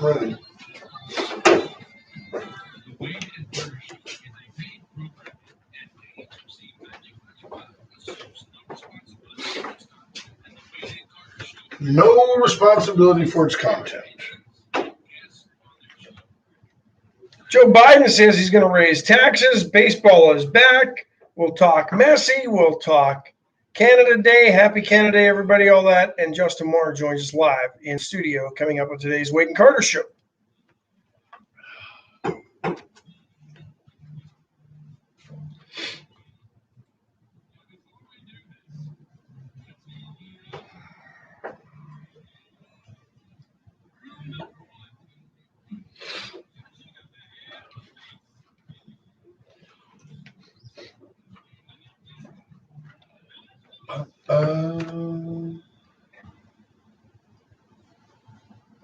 ready. No responsibility for its content. Joe Biden says he's going to raise taxes. Baseball is back. We'll talk Messi. We'll talk Canada Day. Happy Canada Day, everybody, all that. And Justin Moore joins us live in studio coming up on today's Wade and Carter Show.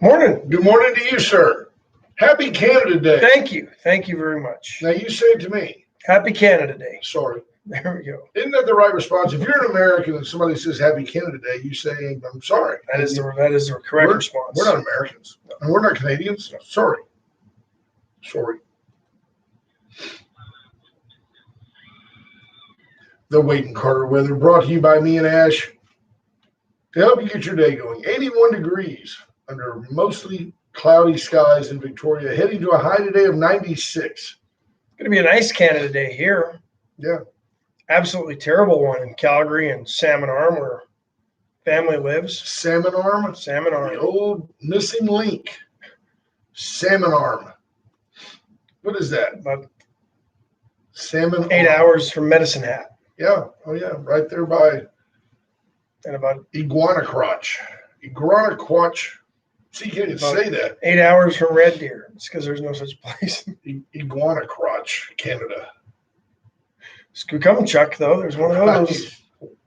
Morning. Good morning to you, sir. Happy Canada Day. Thank you. Thank you very much. Now, you say it to me. Happy Canada Day. Sorry. There we go. Isn't that the right response? If you're an American and somebody says Happy Canada Day, you say, I'm sorry. That is the correct response. We're not Americans. And we're not Canadians. Sorry. The Wade and Carter weather brought to you by me and Ash. To help you get your day going, 81 degrees under mostly cloudy skies in Victoria, heading to a high today of 96. It's going to be a nice Canada Day here. Yeah. Absolutely terrible one in Calgary and Salmon Arm where family lives. Salmon Arm? Salmon Arm. The old missing link. Salmon Arm. What is that? About Salmon 8 Arm. hours from Medicine Hat. Yeah. Oh, yeah. Right there by And about Iguana Crotch. Iguana Crotch. See, you can't even say that. 8 hours from Red Deer. It's because there's no such place. Iguana Crotch, Canada. Skookum Chuck, though. There's one of those.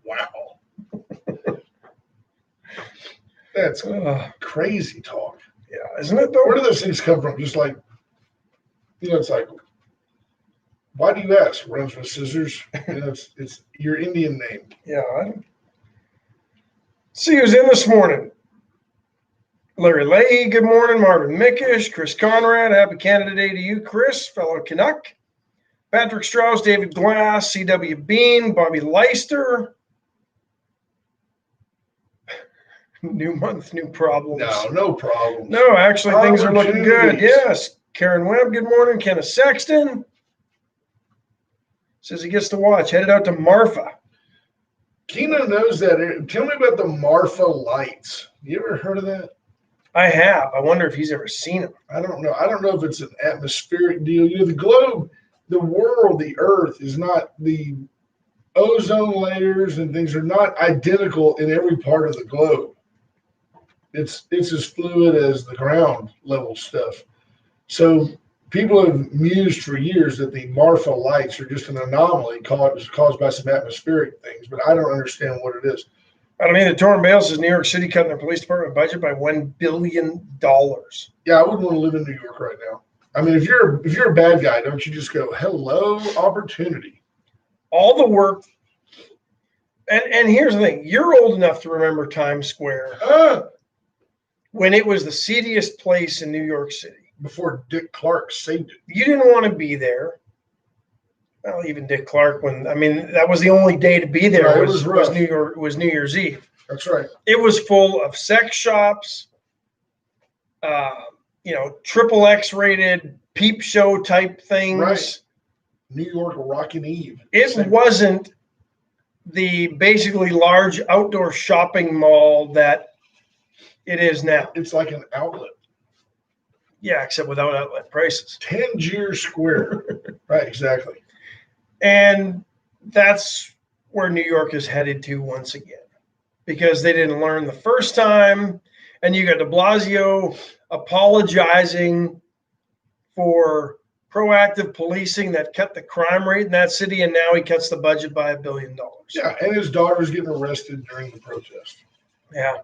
Wow. That's crazy talk. Yeah, isn't it, though? Where do those things come from? Just like, it's like, why do you ask? Runs with scissors. It's your Indian name. Yeah. See who's in this morning. Larry Leahy, good morning. Marvin Mickish, Chris Conrad, happy Canada Day to you, Chris, fellow Canuck. Patrick Strauss, David Glass, C.W. Bean, Bobby Leister. New month, new problems. No problem. No, actually, things are looking good. Yes. Karen Webb, good morning. Kenneth Sexton says he gets to watch. Headed out to Marfa. Keno knows that. Tell me about the Marfa lights. You ever heard of that? I have. I wonder if he's ever seen them. I don't know. I don't know if it's an atmospheric deal. The globe, the world, the earth is not, the ozone layers and things are not identical in every part of the globe. It's as fluid as the ground level stuff. So people have mused for years that the Marfa lights are just an anomaly caused by some atmospheric things, but I don't understand what it is. I mean, the Torn Bale says New York City cutting their police department budget by $1 billion. Yeah, I wouldn't want to live in New York right now. I mean, if you're a bad guy, don't you just go, hello, opportunity? All the work. And here's the thing. You're old enough to remember Times Square when it was the seediest place in New York City. Before Dick Clark saved it. You didn't want to be there. Well, even Dick Clark, that was the only day to be there. Right, was New Year's Eve. That's right. It was full of sex shops, triple X rated peep show type things. Right. New York Rockin' Eve. It wasn't the basically large outdoor shopping mall that it is now. It's like an outlet. Yeah, except without outlet prices. Tangier Square. Right, exactly. And that's where New York is headed to once again, because they didn't learn the first time. And you got de Blasio apologizing for proactive policing that cut the crime rate in that city, and now he cuts the budget by $1 billion. Yeah, and his daughter's getting arrested during the protest. Yeah.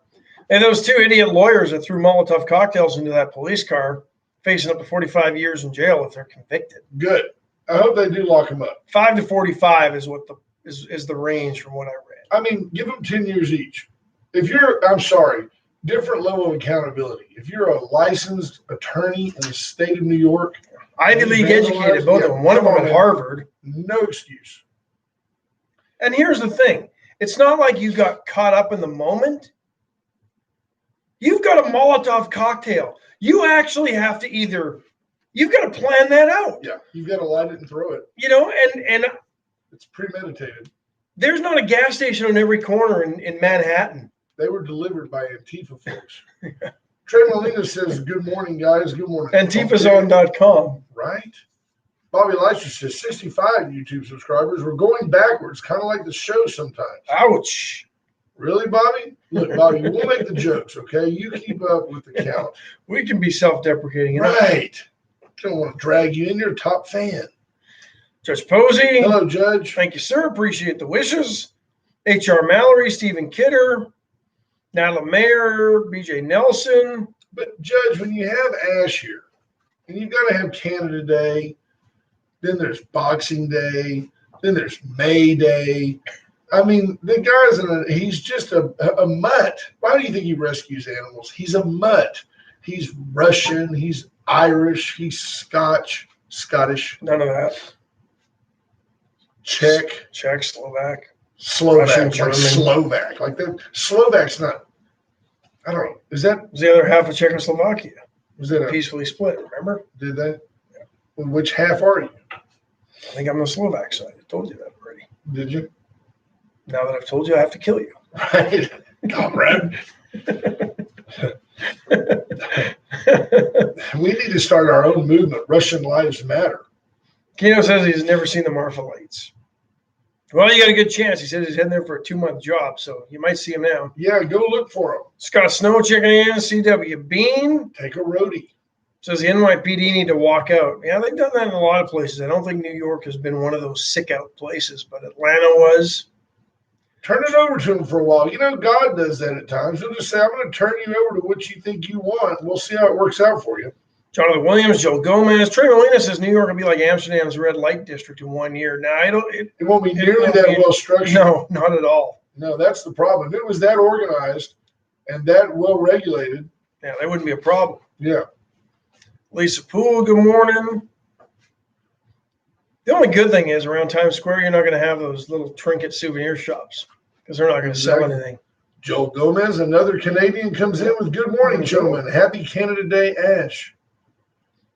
And those two idiot lawyers that threw Molotov cocktails into that police car, facing up to 45 years in jail if they're convicted. Good. I hope they do lock him up. 5 to 45 is what is the range from what I read. I mean, give them 10 years each. I'm sorry, different level of accountability. If you're a licensed attorney in the state of New York, Ivy League educated, both of them. One of them at Harvard. No excuse. And here's the thing. It's not like you got caught up in the moment. You've got a Molotov cocktail. You actually have to you've got to plan that out. Yeah, you've got to light it and throw it. And it's premeditated. There's not a gas station on every corner in Manhattan. They were delivered by Antifa folks. Trey Molina says, good morning, guys. Good morning. Antifazon.com. Right? Bobby Leicester says, 65 YouTube subscribers. We're going backwards, kind of like the show sometimes. Ouch. Really, Bobby? Look, Bobby, we'll make the jokes, okay? You keep up with the count. We can be self-deprecating. Right. Don't want to drag you in. You're a top fan. Judge Posey. Hello, Judge. Thank you, sir. Appreciate the wishes. H.R. Mallory, Stephen Kidder, Natalie Mayer, B.J. Nelson. But, Judge, when you have Ash here, and you've got to have Canada Day, then there's Boxing Day, then there's May Day. I mean, the guy's he's just a mutt. Why do you think he rescues animals? He's a mutt. He's Russian. He's Irish. He's Scottish. None of that. Czech, Slovak. Russian, German. Slovak. Like that. Slovak's not. I don't know. Is that? Was the other half of Czechoslovakia? Was that peacefully split? Remember? Did that? Yeah. Well, which half are you? I think I'm on the Slovak side. I told you that already. Did you? Now that I've told you, I have to kill you. Right, comrade. We need to start our own movement. Russian Lives Matter. Keno says he's never seen the Marfa lights. Well, you got a good chance. He said he's heading there for a 2-month job, so you might see him now. Yeah, go look for him. Scott Snow checking in. CW Bean. Take a roadie. Says the NYPD need to walk out. Yeah, they've done that in a lot of places. I don't think New York has been one of those sick out places, but Atlanta was. Turn it over to him for a while. You know, God does that at times. He'll just say, I'm going to turn you over to what you think you want. We'll see how it works out for you. Jonathan Williams, Joe Gomez. Trey Molina says New York will be like Amsterdam's red light district in 1 year. Now, it won't be nearly that well structured. No, not at all. No, that's the problem. If it was that organized and that well regulated. Yeah, that wouldn't be a problem. Yeah. Lisa Poole, good morning. The only good thing is around Times Square, you're not going to have those little trinket souvenir shops because they're not going to sell anything. Joel Gomez, another Canadian, comes in with good morning, gentlemen. Happy Canada Day, Ash.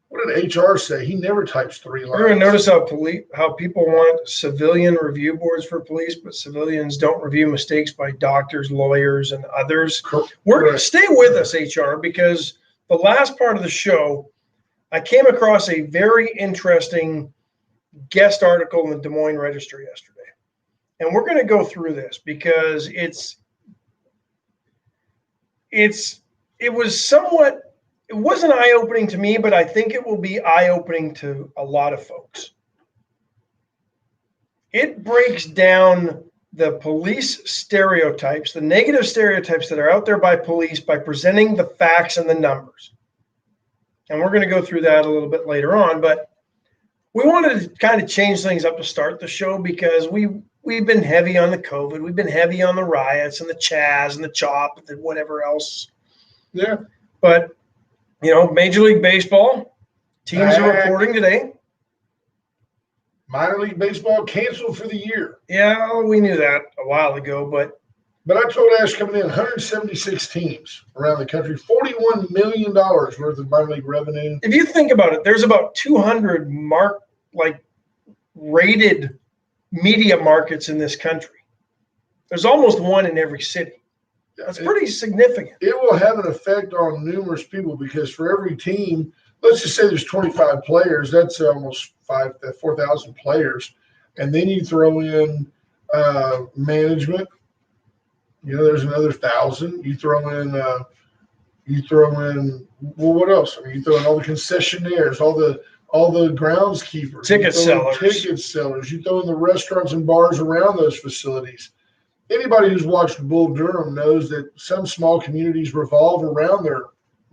What did HR say? He never types 3 lines. You're going to notice how people want civilian review boards for police, but civilians don't review mistakes by doctors, lawyers, and others. We're going to stay with us, HR, because the last part of the show, I came across a very interesting guest article in the Des Moines Register yesterday. And we're going to go through this because it wasn't eye-opening to me, but I think it will be eye-opening to a lot of folks. It breaks down the police stereotypes, the negative stereotypes that are out there by police by presenting the facts and the numbers. And we're going to go through that a little bit later on, but we wanted to kind of change things up to start the show because we've been heavy on the COVID. We've been heavy on the riots and the Chaz and the CHOP and whatever else. Yeah. But, Major League Baseball teams are reporting today. Minor League Baseball canceled for the year. Yeah, we knew that a while ago, but I told Ash coming in 176 teams around the country, $41 million worth of minor league revenue. If you think about it, there's about 200 rated media markets in this country. There's almost one in every city. That's pretty significant. It will have an effect on numerous people because for every team, let's just say there's 25 players. That's almost 4,000 players. And then you throw in management. There's another 1,000. You throw in, well, what else? I mean, you throw in all the concessionaires, all the groundskeepers, ticket sellers. You throw in the restaurants and bars around those facilities. Anybody who's watched Bull Durham knows that some small communities revolve around their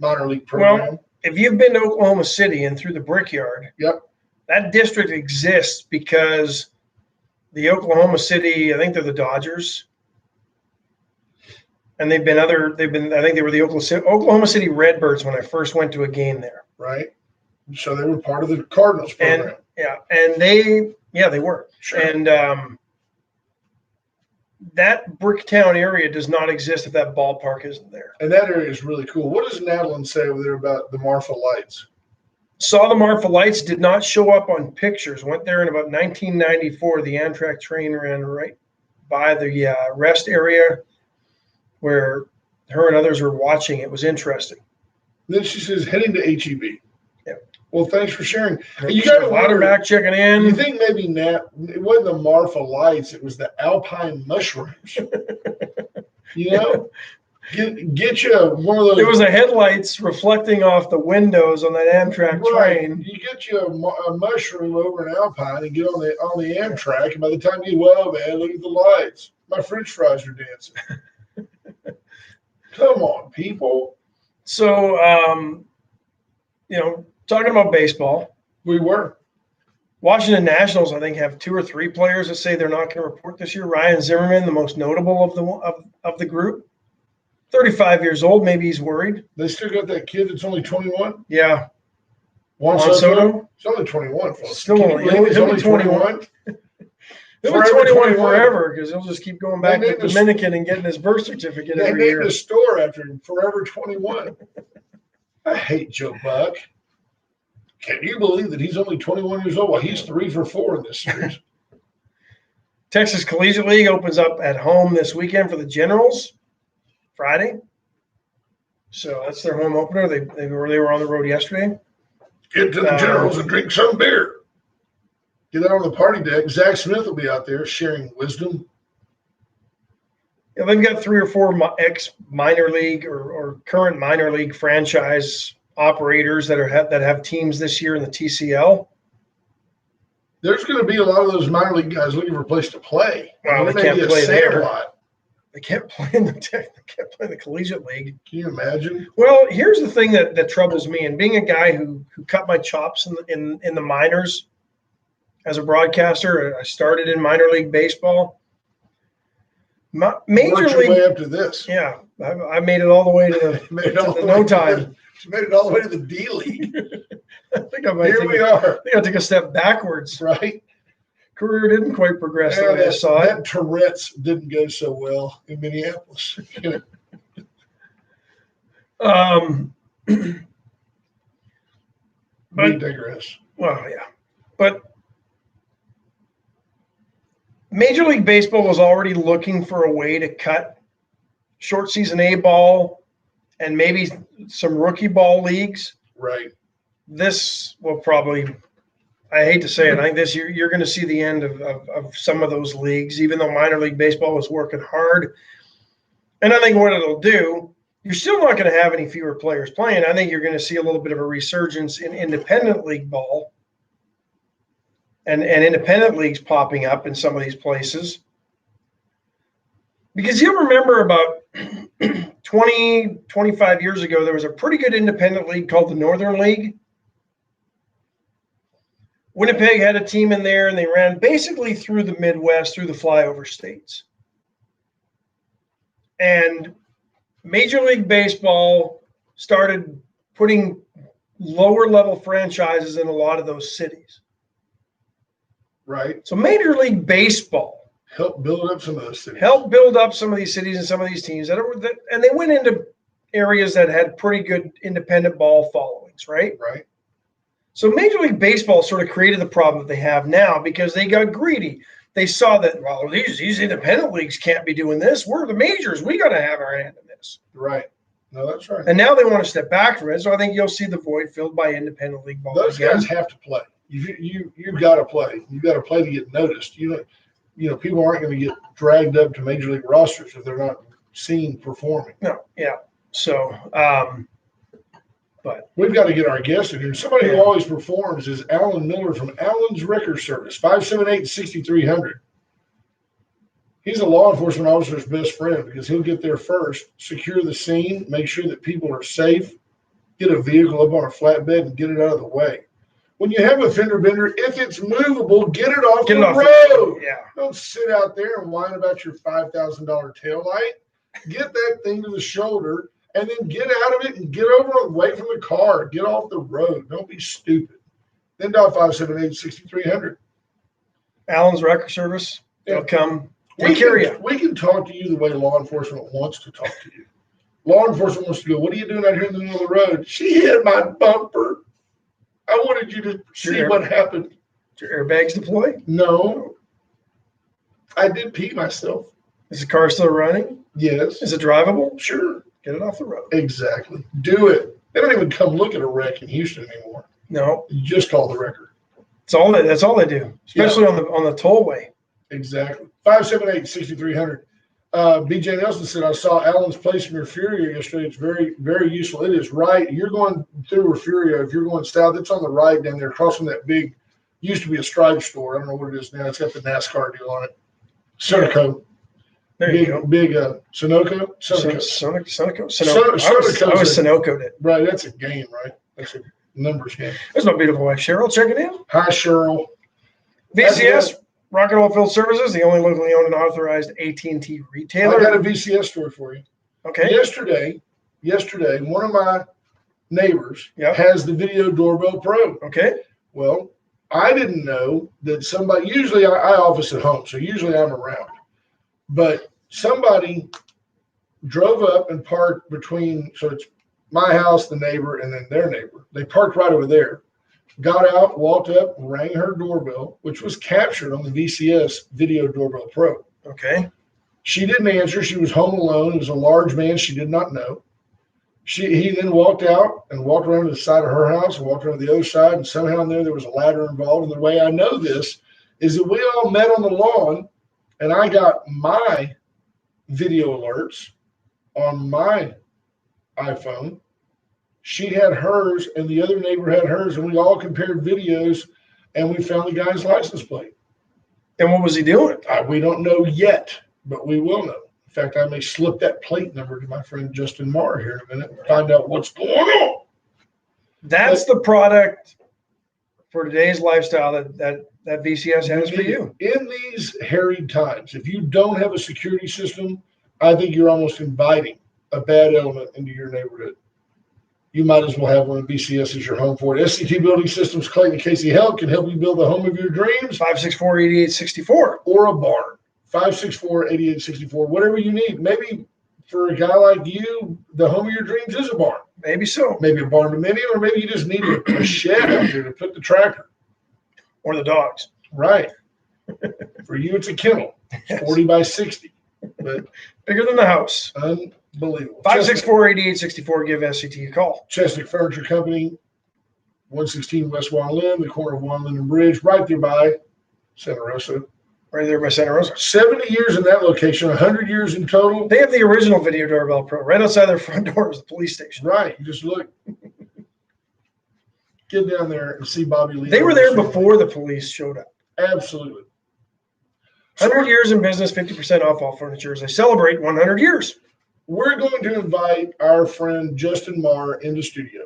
minor league program. Well, if you've been to Oklahoma City and through the Brickyard, yep, that district exists because the Oklahoma City, I think they're the Dodgers. And I think they were the Oklahoma City Redbirds when I first went to a game there. Right. So they were part of the Cardinals program. And they were. Sure. And that Bricktown area does not exist if that ballpark isn't there. And that area is really cool. What does Nadlin say over there about the Marfa Lights? Saw the Marfa Lights, did not show up on pictures. Went there in about 1994. The Amtrak train ran right by the rest area where her and others were watching. It was interesting. Then she says, heading to HEB. Yeah. Well, thanks for sharing. You got to Lauterbach checking in. You think maybe it wasn't the Marfa Lights, it was the Alpine mushrooms. You know? Get you one of those. It was the headlights reflecting off the windows on that Amtrak train. You get you a mushroom over in Alpine and get on the Amtrak, and by the time you man, look at the lights. My French fries are dancing. Come on, people. So, talking about baseball, we were. Washington Nationals, I think, have 2 or 3 players that say they're not going to report this year. Ryan Zimmerman, the most notable of the group. 35 years old. Maybe he's worried. They still got that kid that's only 21? Yeah. Juan Soto? He's only 21, folks. Still only 21. He'll be 21 forever because he'll just keep going back to the Dominican and getting his birth certificate every year. They named the store after him, Forever 21. I hate Joe Buck. Can you believe that he's only 21 years old? Well, he's 3 for 4 in this series. Texas Collegiate League opens up at home this weekend for the Generals. Friday. So that's their home opener. They were on the road yesterday. Get to the Generals and drink some beer. Get out on the party deck. Zach Smith will be out there sharing wisdom. Yeah, they've got 3 or 4 ex-minor league or current minor league franchise operators that have teams this year in the TCL. There's going to be a lot of those minor league guys looking for a place to play. Well, they can't play there. Lot. They can't play in the collegiate league. Can you imagine? Well, here's the thing that troubles me, and being a guy who cut my chops in the minors as a broadcaster, I started in minor league baseball. Major league way up to this. Yeah, I made it all the way to the no time. Made it all the way to the D League. I think I took a step backwards. Right. Career didn't quite progress the way I saw it. That Tourette's didn't go so well in Minneapolis. We digress. Well, yeah. But Major League Baseball was already looking for a way to cut short season A ball and maybe some rookie ball leagues. Right. This will probably, I hate to say it, I think this year you're going to see the end of some of those leagues, even though minor league baseball was working hard. And I think what it'll do, you're still not going to have any fewer players playing. I think you're going to see a little bit of a resurgence in independent league ball and independent leagues popping up in some of these places. Because you'll remember about 20, 25 years ago, there was a pretty good independent league called the Northern League. Winnipeg had a team in there, and they ran basically through the Midwest, through the flyover states. And Major League Baseball started putting lower-level franchises in a lot of those cities. Right. So Major League Baseball helped build up some of those cities. Helped build up some of these cities and some of these teams. And they went into areas that had pretty good independent ball followings, right? Right. So Major League Baseball sort of created the problem that they have now because they got greedy. They saw that, well, these independent leagues can't be doing this. We're the majors. We got to have our hand in this. Right. No, that's right. And now they want to step back from it. So I think you'll see the void filled by independent league ball. Those guys have to play. You've got to play. You've got to play to get noticed. You know, people aren't going to get dragged up to major league rosters if they're not seen performing. No, yeah. So, but we've got to get our guest in here. Somebody who always performs is Alan Miller from Alan's Record Service, 578-6300. He's a law enforcement officer's best friend because he'll get there first, secure the scene, make sure that people are safe, get a vehicle up on a flatbed, and get it out of the way. When you have a fender bender, if it's movable, get it off the road. Yeah. Don't sit out there and whine about your $5,000 tail light. get that thing to the shoulder, and then get out of it and get over away from the car. Get off the road. Don't be stupid. Then dial 578-6300. Allen's Wrecker Service. They'll come We take care of you. We can talk to you the way law enforcement wants to talk to you. Law enforcement wants to go, what are you doing out here in the middle of the road? She hit my bumper. I wanted you to see what happened. Did your airbags deploy? No. I did pee myself. Is the car still running? Yes. Is it drivable? Sure. Get it off the road. Exactly. Do it. They don't even come look at a wreck in Houston anymore. No. You just call the wrecker. That's all they do, especially on the tollway. Exactly. 578-6300. BJ Nelson said, I saw Allen's place in Refuria yesterday. It's very, very useful. It is right. You're going through Refuria. If you're going south, it's on the right down there, across from that big, used to be a Stripe store. I don't know what it is now. It's got the NASCAR deal on it. Sunoco. There you go. Big Sunoco? Sunoco. Sunoco. I was Sunoco'd it. Right. That's a game, right? That's a numbers game. There's my beautiful wife, Cheryl, checking in. Hi, Cheryl. VCS, Rocket Oil Field Services, the only locally owned and authorized AT&T retailer. I got a VCS story for you. Okay. Yesterday, one of my neighbors has the Video Doorbell Pro. Okay. Well, I didn't know that somebody, usually I office at home, so usually I'm around. But somebody drove up and parked between, so it's my house, the neighbor, and then their neighbor. They parked right over there. Got out, walked up, rang her doorbell, which was captured on the VCS Video Doorbell Pro. Okay. She didn't answer. She was home alone. It was a large man she did not know. He then walked out and walked around to the side of her house and walked around to the other side, and somehow in there was a ladder involved. And the way I know this is that we all met on the lawn, and I got my video alerts on my iPhone. She had hers, and the other neighbor had hers, and we all compared videos, and we found the guy's license plate. And what was he doing? We don't know yet, but we will know. In fact, I may slip that plate number to my friend Justin Marr here in a minute and find out what's going on. That's the product for today's lifestyle that VCS has for you. In these harried times, if you don't have a security system, I think you're almost inviting a bad element into your neighborhood. You might as well have one of VCS as your home for it. SCT Building Systems, Clayton Casey Health can help you build the home of your dreams. 564-8864. Or a barn. 564-8864. Whatever you need. Maybe for a guy like you, the home of your dreams is a barn. Maybe so. Maybe a barn dominium, or maybe you just need a shed out there to put the tractor. Or the dogs. Right. For you, it's a kennel. It's 40 by 60. But bigger than the house. Unbelievable. 564-8864. Give SCT a call. Chesnick Furniture Company, 116 West Juan Lynn, the corner of Juan Lynn Bridge, right there by Santa Rosa. Right there by Santa Rosa. 70 years in that location, 100 years in total. They have the original Video Doorbell Pro right outside their front door is the police station. Right. You just look. Get down there and see Bobby Lee. They were there before the police showed up. Absolutely. 100 years in business, 50% off all furniture as they celebrate 100 years. We're going to invite our friend Justin Marr into studio,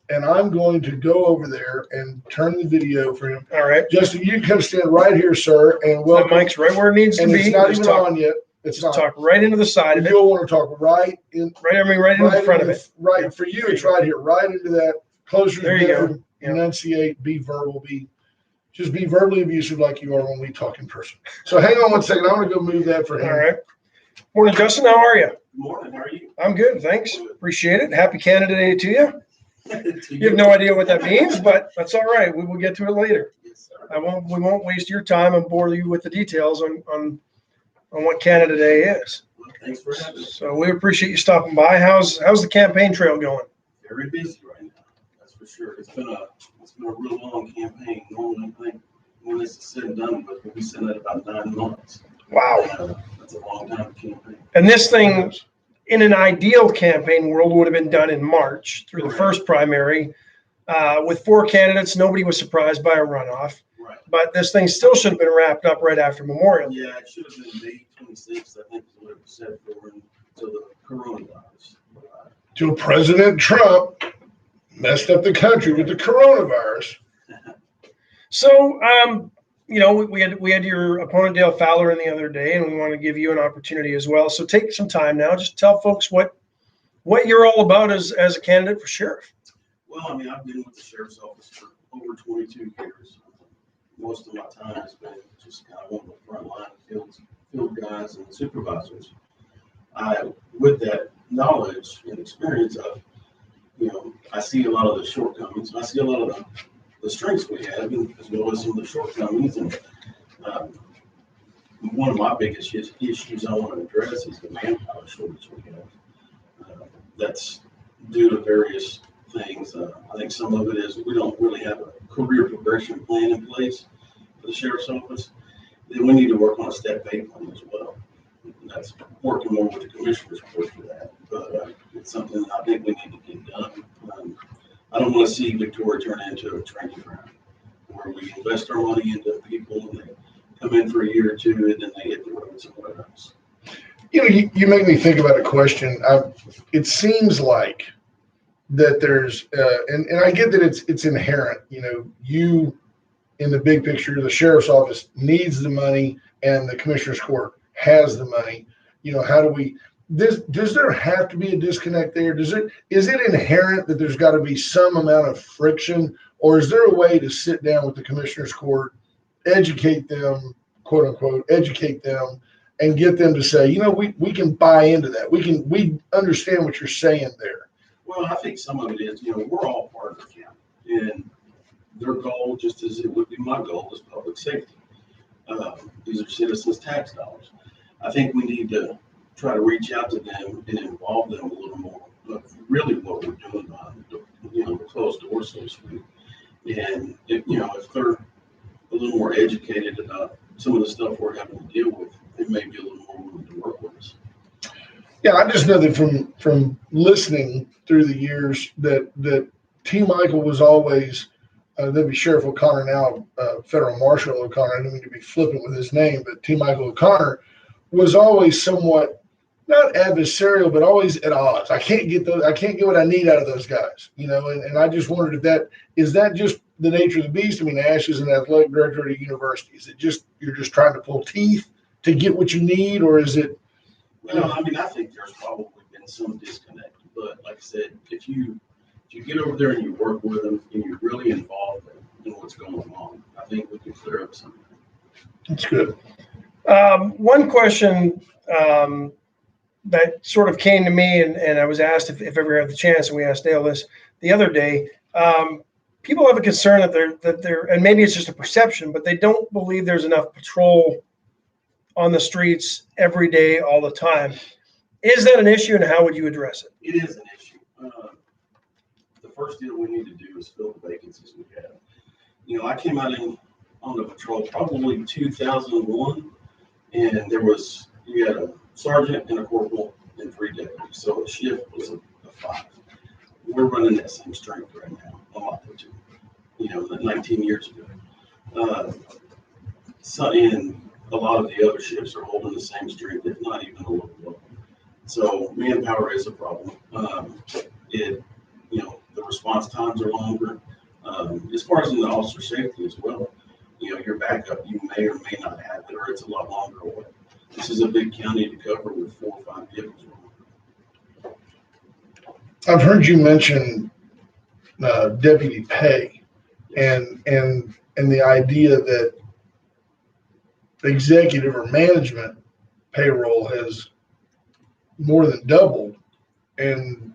and I'm going to go over there and turn the video for him. All right. Justin, you can come stand right here, sir, and welcome. That mic's right where it needs to be. It's not even on yet. It's not. Talk right into the side of it. You'll want to talk right in. Right into the front of it. Right. For you, it's right here, right into that. Closer. There you go. Enunciate, be verbal, just be verbally abusive like you are when we talk in person. So hang on one second. I'm going to go move that for him. All right. Morning, Justin. How are you? Good morning. How are you? I'm good. Thanks. Appreciate it. Happy Canada Day to you. You have no idea what that means, but that's all right. We will get to it later. Yes, sir. We won't waste your time and bore you with the details on what Canada Day is. Well, thanks for having us. So we appreciate you stopping by. How's the campaign trail going? Very busy right now. That's for sure. It's been a real long campaign. Normally, I think when this is said and done, but we'll be sitting at about 9 months. Wow. That's a long time campaign. And this thing, in an ideal campaign world, would have been done in March through the first primary. With 4 candidates, nobody was surprised by a runoff. Right. But this thing still should have been wrapped up right after Memorial. Yeah, it should have been May 26th, I think is what it was set for until the coronavirus. Till President Trump messed up the country with the coronavirus. So, we had your opponent Dale Fowler in the other day, and we want to give you an opportunity as well. So take some time now, just tell folks what you're all about as a candidate for sheriff. Well, I mean, I've been with the sheriff's office for over 22 years. Most of my time has been just kind of on the front line field guys and supervisors. With that knowledge and experience of, I see a lot of the shortcomings. I see a lot of the strengths we have, as well as some of the shortcomings. And one of my biggest issues I want to address is the manpower shortage we have. That's due to various things. I think some of it is we don't really have a career progression plan in place for the sheriff's office. Then we need to work on a step pay plan as well. And that's working more with the commissioner's court for that. But it's something that I think we need to get done. I don't want to see Victoria turn into a training ground where we invest our money into people and they come in for a year or two and then they hit the road somewhere else. You make me think about a question. It seems like that there's, and I get that it's inherent. You in the big picture, the sheriff's office needs the money, and the commissioner's court has the money. How do we? Does there have to be a disconnect there? Is it inherent that there's got to be some amount of friction, or is there a way to sit down with the commissioner's court, educate them, quote unquote, educate them, and get them to say, we can buy into that. We understand what you're saying there. Well, I think some of it is, we're all part of the county, and their goal, just as it would be my goal, is public safety. These are citizens' tax dollars. I think we need to try to reach out to them and involve them a little more of really what we're doing behind the closed doors, so to speak. And if they're a little more educated about some of the stuff we're having to deal with, they may be a little more willing to work with us. Yeah, I just know that from listening through the years that T. Michael was always, that'd be Sheriff O'Connor now, Federal Marshal O'Connor. I don't mean to be flippant with his name, but T. Michael O'Connor was always somewhat, not adversarial, but always at odds. I can't get what I need out of those guys, and I just wondered if is that just the nature of the beast? I mean, Ash is an athletic director at a university. Is it just, you're just trying to pull teeth to get what you need, or is it? Well, I mean, I think there's probably been some disconnect, but like I said, if you get over there and you work with them and you're really involved in what's going on, I think we can clear up something. That's good. One question that sort of came to me, and I was asked if ever had the chance, and we asked Dale this the other day. People have a concern that they're, and maybe it's just a perception, but they don't believe there's enough patrol on the streets every day, all the time. Is that an issue, and how would you address it? It is an issue. The first deal we need to do is fill the vacancies we have. I came out on the patrol probably 2001, and you had a sergeant and a corporal and 3 deputies, so a shift was a 5. We're running that same strength right now on my platoon, 19 years ago. And a lot of the other shifts are holding the same strength, if not even a little lower. So manpower is a problem. The response times are longer. As far as in the officer safety as well, your backup, you may or may not have it, or it's a lot longer away. This is a big county to cover with 4 or 5 vehicles. I've heard you mention deputy pay and the idea that executive or management payroll has more than doubled, and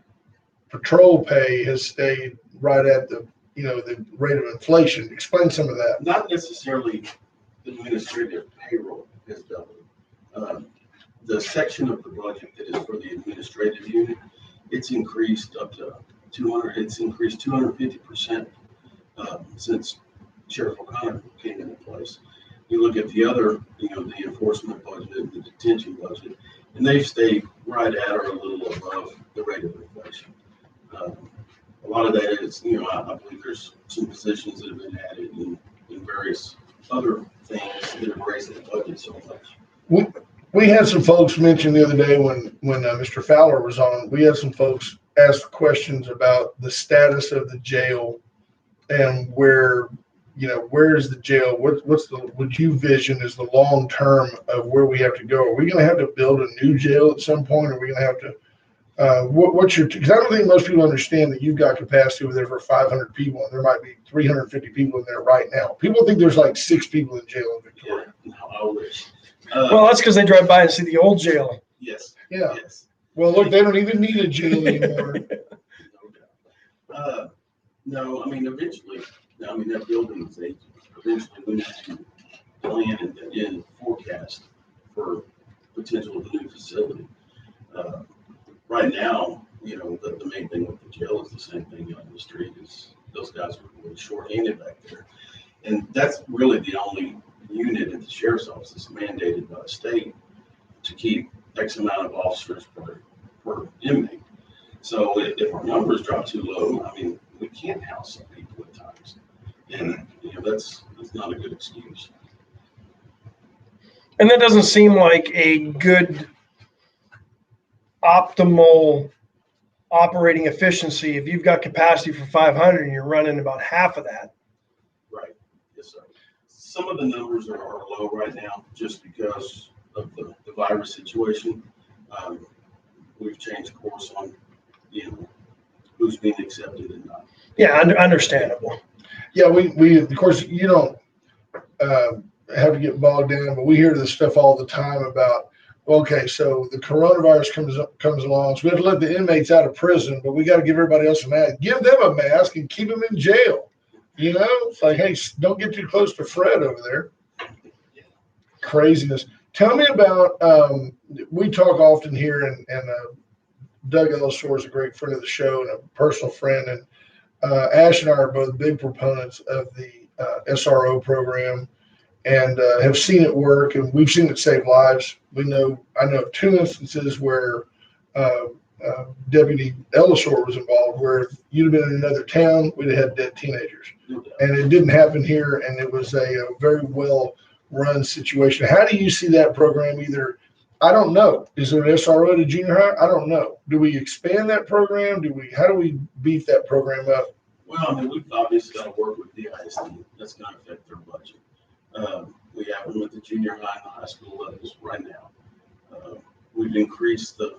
patrol pay has stayed right at the rate of inflation. Explain some of that. Not necessarily administrative payroll has doubled. The section of the budget that is for the administrative unit, it's increased up to 200. It's increased 250% since Sheriff O'Connor came into place. You look at the other, the enforcement budget, the detention budget, and they've stayed right at or a little above the rate of inflation. A lot of that is, I believe there's some positions that have been added in various other things that have raised the budget so much. We had some folks mention the other day when Mr. Fowler was on, we had some folks ask questions about the status of the jail and where where's the jail? What's the would you vision as the long term of where we have to go? Are we going to have to build a new jail at some point? Are we going to have to? What's your? Because I don't think most people understand that you've got capacity over there for 500 people, and there might be 350 people in there right now. People think there's like 6 people in jail in Victoria. Yeah, no, I wish. Well, that's because they drive by and see the old jail. Yes. Yeah. Yes. Well, look, they don't even need a jail anymore. No doubt. No, I mean, eventually, that building is aging. Eventually, we need to plan and forecast for potential of a new facility. Right now, the main thing with the jail is the same thing on the street is those guys are really short-handed back there. And that's really the only unit at the sheriff's office that's mandated by the state to keep X amount of officers per inmate. So if our numbers drop too low, we can't house some people at times. And, that's not a good excuse. And that doesn't seem like a good optimal operating efficiency if you've got capacity for 500 and you're running about half of that. Right. Yes, sir. Some of the numbers are low right now just because of the virus situation. We've changed course on, who's being accepted and not. Yeah, understandable. Yeah, we of course you don't have to get bogged down, but we hear this stuff all the time about. Okay, so the coronavirus comes along, so we have to let the inmates out of prison, but we got to give everybody else a mask. Give them a mask and keep them in jail. It's like, hey, don't get too close to Fred over there. Craziness. Tell me about. We talk often here, and Doug Ellisor is a great friend of the show and a personal friend, and Ash and I are both big proponents of the SRO program. And have seen it work, and we've seen it save lives. I know of 2 instances where Deputy Ellisor was involved, where if you'd have been in another town, we'd have had dead teenagers. And it didn't happen here, and it was a very well-run situation. How do you see that program? I don't know. Is there an SRO at a junior high? I don't know. Do we expand that program? How do we beef that program up? Well, we've obviously got to work with the ISD. That's going to affect their budget. We have them at the junior high and high school levels right now. We've increased the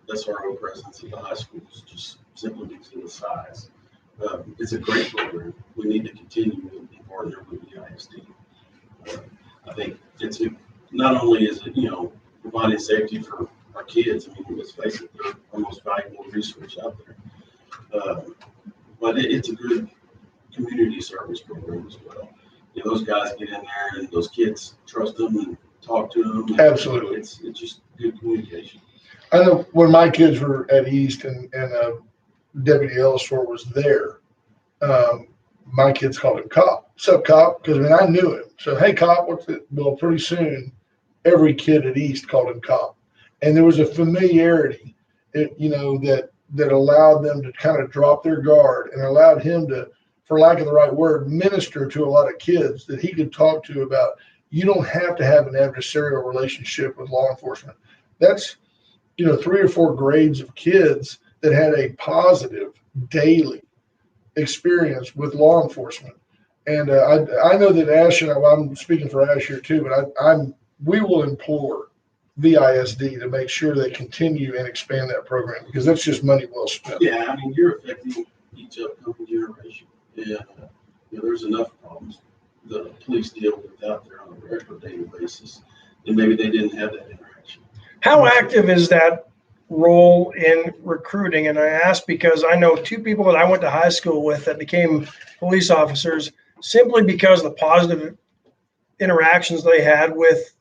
SRO presence at the high schools just simply because of the size. It's a great program. We need to continue to partner with the ISD. I think it's not only is it providing safety for our kids. Let's face it, they're our most valuable resource out there. But it's a good community service program as well. Those guys get in there and those kids trust them and talk to them. Absolutely. It's just good communication. I know when my kids were at East and Deputy Ellisor was there, my kids called him Cop. What's up, Cop? Because I knew him. So, hey, Cop, what's it? Well, pretty soon, every kid at East called him Cop. And there was a familiarity, that allowed them to kind of drop their guard and allowed him to, for lack of the right word, minister to a lot of kids that he could talk to about. You don't have to have an adversarial relationship with law enforcement. That's, 3 or 4 grades of kids that had a positive daily experience with law enforcement. And I know that Ash and I'm speaking for Ash here too, but we will implore VISD to make sure they continue and expand that program because that's just money well spent. Yeah, you're affecting each upcoming generation. Yeah, there's enough problems the police deal with out there on a regular daily basis, and maybe they didn't have that interaction. How active is that role in recruiting? And I ask because I know 2 people that I went to high school with that became police officers simply because of the positive interactions they had with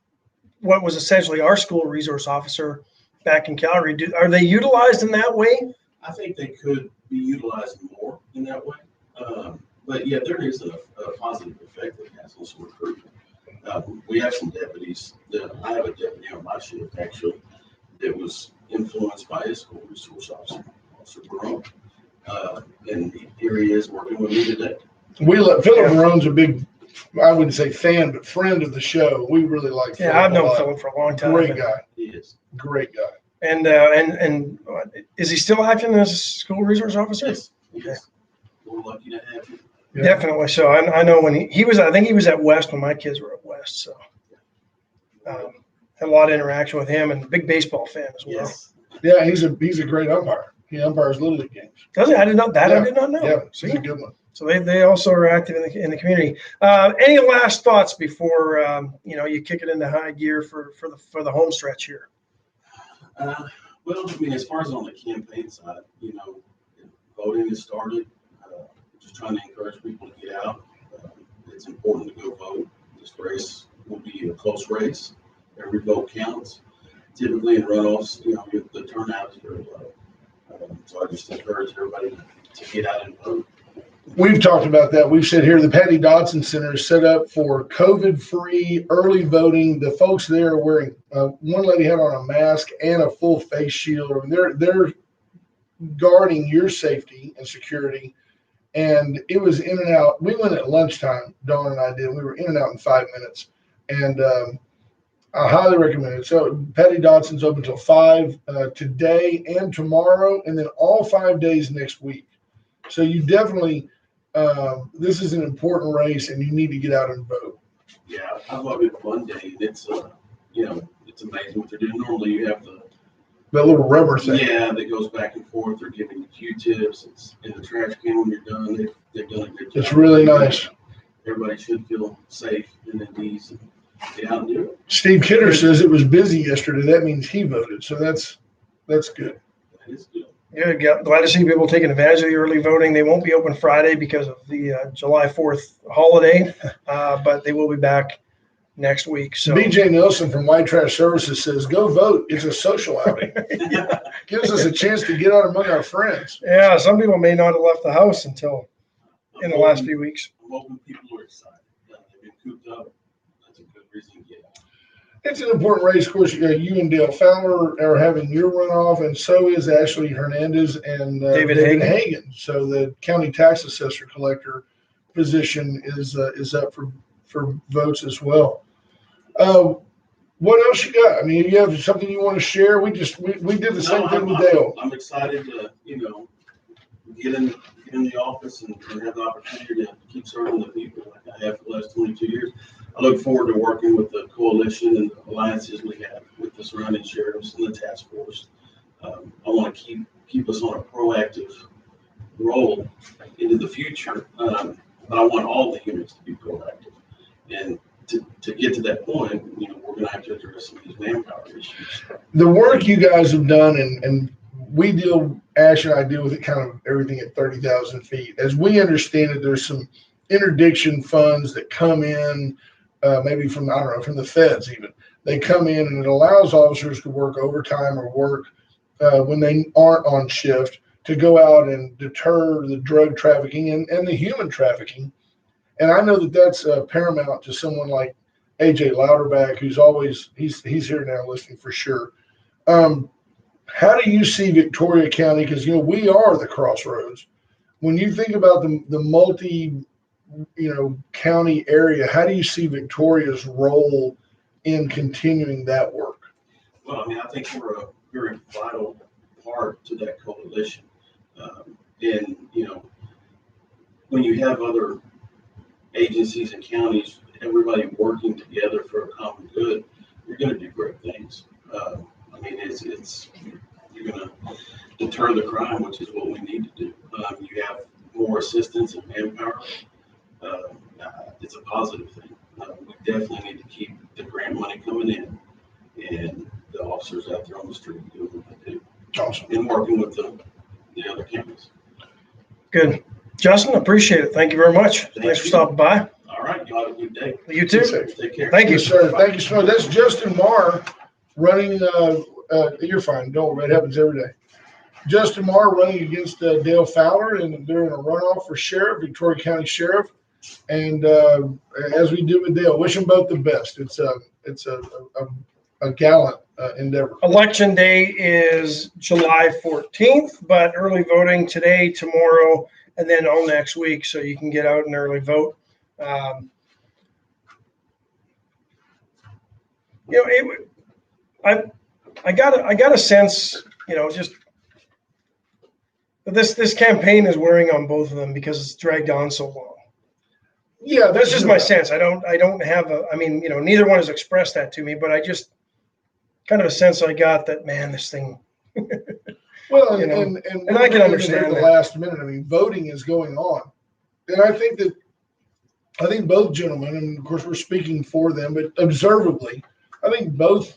what was essentially our school resource officer back in Calgary. Are they utilized in that way? I think they could be utilized more in that way. But yeah, there is a positive effect that has on some recruitment. We have some deputies. I have a deputy on my shift actually that was influenced by his school resource officer, Officer Barone. And here he is working with me today. Philip Barone's a big, I wouldn't say fan, but friend of the show. We really like Philip. Yeah, I've known Philip for a long time. Great guy. He is. Great guy. And is he still acting as a school resource officer? Yes. We're lucky to have him. Yeah. Definitely. So I know when he was, I think he was at West when my kids were at West. So had a lot of interaction with him, and a big baseball fan as well. Yes. Yeah, he's a great umpire. He umpires Little League games. Does he? I did not that. Yeah. I did not know. Yeah, See? he's a good one. So they also are active in the community. Any last thoughts before you kick it into high gear for the home stretch here? Well, I mean, as far as on the campaign side, voting has started. Just trying to encourage people to get out. It's important to go vote. This race will be a close race. Every vote counts. Typically in runoffs, the turnout is very low. So I just encourage everybody to get out and vote. We've talked about that. We've said here the Patty Dodson Center is set up for COVID-free early voting. The folks there are wearing, one lady had on a mask and a full face shield. They're guarding your safety and security. And it was in and out. We went at lunchtime, Dawn and I did. We were in and out in 5 minutes. And I highly recommend it. So Patty Dodson's open till 5 today and tomorrow, and then all 5 days next week. So you definitely, this is an important race, and you need to get out and vote. Yeah, I voted one day. It's it's amazing what they're doing. Normally you have That little rubber thing. yeah, that goes back and forth. They're giving you Q-tips. It's in the trash can when you're done. They've done a good job. It's really nice. Everybody should feel safe and at ease and get out and do it. Steve Kidder says it was busy yesterday. That means he voted. So that's good. That is good. Good. Glad to see people taking advantage of the early voting. They won't be open Friday because of the July 4th holiday, but they will be back next week. So BJ Nelson from White Trash Services says, go vote. It's a social outing. yeah. Gives us a chance to get out among our friends. Yeah, some people may not have left the house until in the last few weeks. I'm hoping people are excited. They've been cooped up. That's a good reason to get out. It's an important race. Of course, you and Dale Fowler are having your runoff, and so is Ashley Hernandez and David Hagan. So the county tax assessor collector position is up for votes as well. What else you got? I mean, you have something you want to share? We did the same thing with Dale. I'm excited to get in the office and have the opportunity to keep serving the people like I have for the last 22 years. I look forward to working with the coalition and the alliances we have with the surrounding sheriffs and the task force. I want to keep us on a proactive role into the future, but I want all the units to be proactive. And to get to that point, we're going to have to address some of these manpower issues. The work you guys have done, and Ash and I deal with it kind of everything at 30,000 feet. As we understand it, there's some interdiction funds that come in, maybe from the feds even. They come in and it allows officers to work overtime or work when they aren't on shift to go out and deter the drug trafficking and the human trafficking. And I know that that's paramount to someone like AJ Louderback, who's always, he's here now listening for sure. How do you see Victoria County? Because, we are the crossroads. When you think about the multi, county area, how do you see Victoria's role in continuing that work? Well, I think we're a very vital part to that coalition. And, when you have other agencies and counties, everybody working together for a common good, you're going to do great things. You're going to deter the crime, which is what we need to do. You have more assistance and manpower. It's a positive thing. We definitely need to keep the grant money coming in and the officers out there on the street doing what they do. Awesome. And working with the other counties. Good. Justin, appreciate it. Thank you very much. Thanks for stopping by. All right. You have a good day. You too. Take care. Thank you. Yes, sir. Thank you so much. That's Justin Marr running. You're fine. Don't worry. It happens every day. Justin Marr running against Dale Fowler, and they're in a runoff for sheriff, Victoria County Sheriff. And as we do with Dale, wish them both the best. It's a gallant endeavor. Election day is July 14th, but early voting today, tomorrow, and then all next week, so you can get out and early vote. I got a sense, just that this campaign is wearing on both of them because it's dragged on so long. Yeah, That's just my sense. I don't have I mean, neither one has expressed that to me, but I just kind of a sense I got that, man, this thing. Well, you know, and I can we're understand at the that. last minute. I mean, voting is going on, and I think both gentlemen, and of course we're speaking for them, but observably, I think both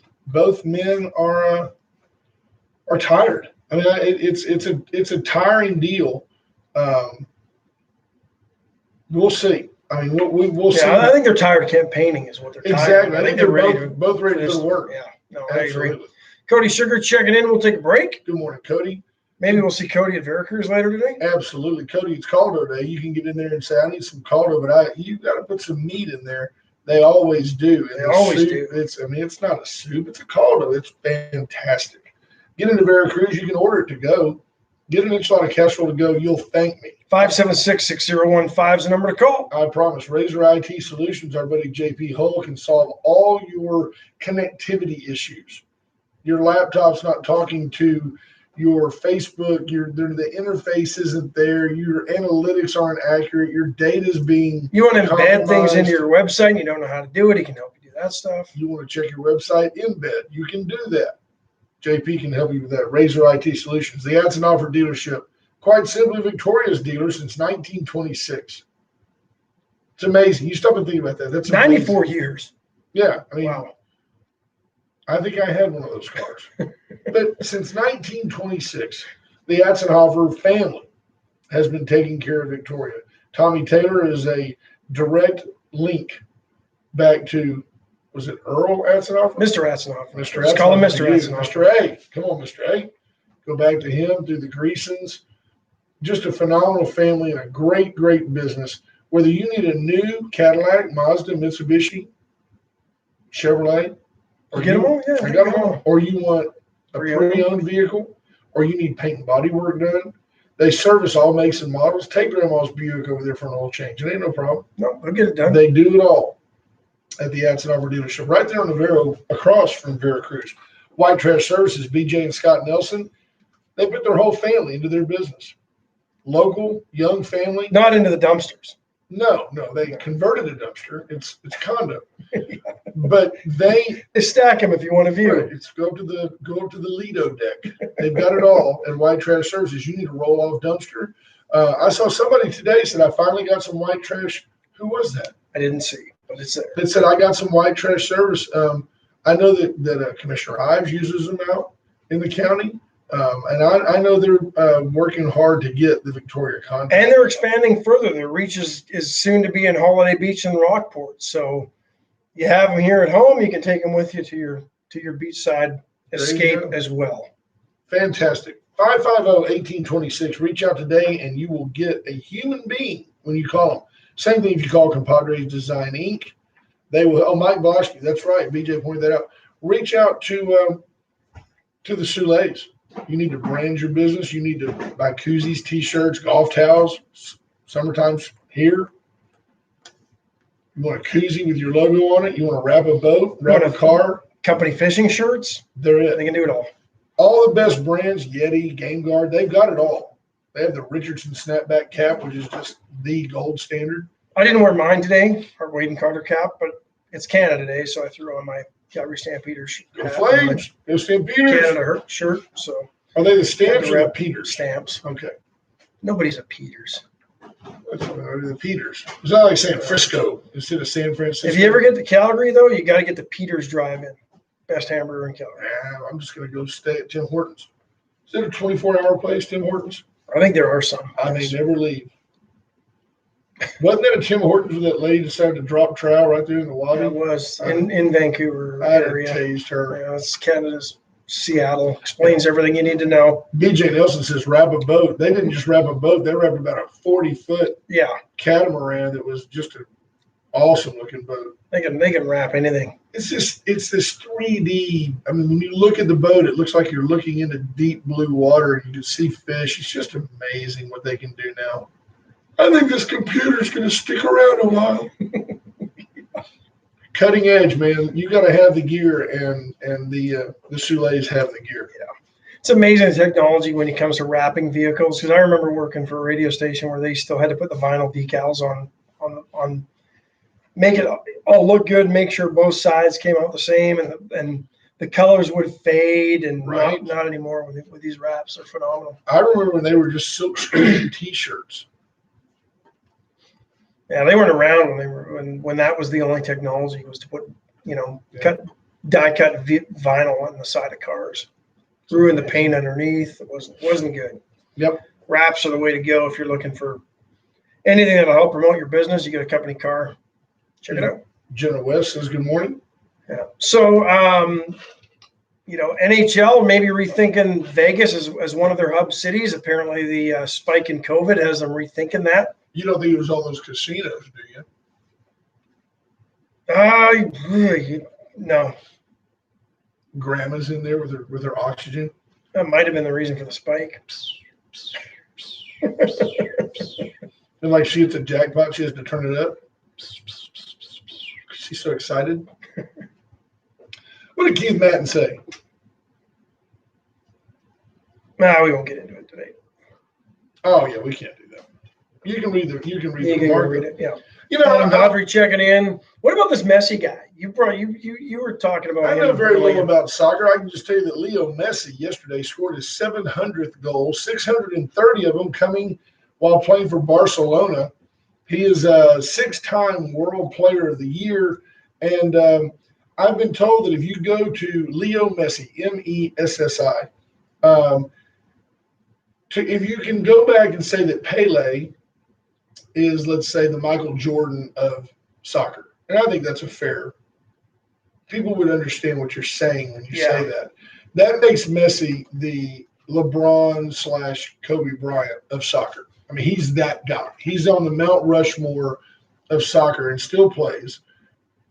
men are tired. I mean, it's a tiring deal. We'll see. I mean, we'll see. Yeah, I think they're tired of campaigning, is what they're tired Exactly. of. I think they're both ready to go to work. Yeah, no, I agree. Absolutely. Cody Sugar checking in. We'll take a break. Good morning, Cody. Maybe we'll see Cody at Veracruz later today. Absolutely, Cody. It's Caldo Day. You can get in there and say, "I need some Caldo," but you got to put some meat in there. They always do. And They always soup, do. It's not a soup. It's a Caldo. It's fantastic. Get into Veracruz. You can order it to go. Get an enchilada casserole to go. You'll thank me. 576-6015 is the number to call. I promise. Razor IT Solutions, our buddy JP Hull, can solve all your connectivity issues. Your laptop's not talking to your Facebook, the interface isn't there, your analytics aren't accurate, your data's being You want to embed things compromised. into your website and you don't know how to do it, he can help you do that stuff. You want to check your website, embed. You can do that. JP can help you with that. Razor IT Solutions, the Adson Offer dealership. Quite simply, Victoria's dealer since 1926. It's amazing. You stop and think about that. That's amazing. 94 years. Yeah. I mean, Wow. I think I had one of those cars. But since 1926, the Atzenhofer family has been taking care of Victoria. Tommy Taylor is a direct link back to, was it Earl Atzenhofer? Mr. Atzenhofer. Mr. Let's call him Atzenhofer, Mr. you, Atzenhofer. Mr. A. Come on, Mr. A. Go back to him through the Greasons. Just a phenomenal family and a great, great business. Whether you need a new Cadillac, Mazda, Mitsubishi, Chevrolet, or Get them all? Yeah. I got them all. Or you want a Pre-owned. pre-owned vehicle, or you need paint and body work done. They service all makes and models. Take Grandma's Buick over there for an oil change. It ain't no problem. No, they'll get it done. They do it all at the Atzenhofer dealership, right there on the Vero, across from Veracruz. White Trash Services, BJ and Scott Nelson, they put their whole family into their business. Local, young family. Not into the dumpsters. No, they converted a dumpster. It's condo. But they Stack them if you want to view. Right. It's go up to the Lido deck. They've got it all at White Trash Services. You need a roll off dumpster. I saw somebody today said I finally got some white trash. Who was that? I didn't see, but it's there. That said I got some white trash service. I know that Commissioner Ives uses them out in the county, and I know they're working hard to get the Victoria contract. And they're expanding further. Their reach is soon to be in Holiday Beach and Rockport. So you have them here at home. You can take them with you to your beachside escape as well. Fantastic. 550-1826. Reach out today and you will get a human being when you call them. Same thing if you call Compadres Design Inc. They will. Oh, Mike Bosky. That's right. BJ pointed that out. Reach out to the Soulays. You need to brand your business. You need to buy koozies, T-shirts, golf towels. Summertime's here. You want a koozie with your logo on it. You want to wrap a boat, wrap a car. Company fishing shirts. They're it. They can do it all. All the best brands, Yeti, Game Guard, they've got it all. They have the Richardson snapback cap, which is just the gold standard. I didn't wear mine today, our Wade and Carter cap, but it's Canada Day, so I threw on my Calgary Stampeders Go hat, Flames. Go Stampeders. Canada shirt. So Are they the Stamps or the Rep Peters? stamps. Okay. Nobody's a Peters. That's what I do, the Peters. It's not like saying Frisco instead of San Francisco. If you ever get to Calgary, though, you got to get the Peters Drive-In. Best hamburger in Calgary. I'm just going to go stay at Tim Hortons. Is it a 24-hour place, Tim Hortons? I think there are some. I may never leave. Wasn't that a Tim Hortons where that lady decided to drop trowel right there in the lobby? It was in Vancouver I'd have area. tased her. Yeah, it's Canada's Seattle. Explains everything you need to know. BJ Nelson says wrap a boat. They didn't just wrap a boat. They wrapped about a 40-foot Yeah, catamaran that was just an awesome-looking boat. they can wrap anything. It's this 3D. I mean, when you look at the boat, it looks like you're looking into deep blue water and you can see fish. It's just amazing what they can do now. I think this computer's going to stick around a while. Cutting edge, man. You got to have the gear, and the Soulays have the gear. It's amazing technology when it comes to wrapping vehicles. Because I remember working for a radio station where they still had to put the vinyl decals on make it all look good, make sure both sides came out the same, and the colors would fade, and Right. not anymore with these wraps. They're phenomenal. I remember when they were just silk screen T-shirts. Yeah, they weren't around when that was the only technology, was to put, die cut vinyl on the side of cars. Ruin the paint underneath. It wasn't good. Yep. Wraps are the way to go if you're looking for anything that'll help promote your business. You get a company car. Check it out. Jenna West says, good morning. Yeah. So, NHL maybe rethinking Vegas as one of their hub cities. Apparently, the spike in COVID has them rethinking that. You don't think it was all those casinos, do you? No. Grandma's in there with her oxygen. That might have been the reason for the spike. And like she hits a jackpot, she has to turn it up. She's so excited. What did Keith Matten say? Nah, we won't get into it today. Oh yeah, we can't do that. You can read it. Yeah. Adam Godfrey checking in. What about this Messi guy? You were talking about. I know very little about soccer. I can just tell you that Leo Messi yesterday scored his 700th goal, 630 of them coming while playing for Barcelona. He is a 6-time World Player of the Year, and I've been told that if you go to Leo Messi, Messi, if you can go back and say that Pele is, let's say, the Michael Jordan of soccer, and I think that's a fair. People would understand what you're saying when you say that. That makes Messi the LeBron/Kobe Bryant of soccer. I mean, he's that guy. He's on the Mount Rushmore of soccer and still plays.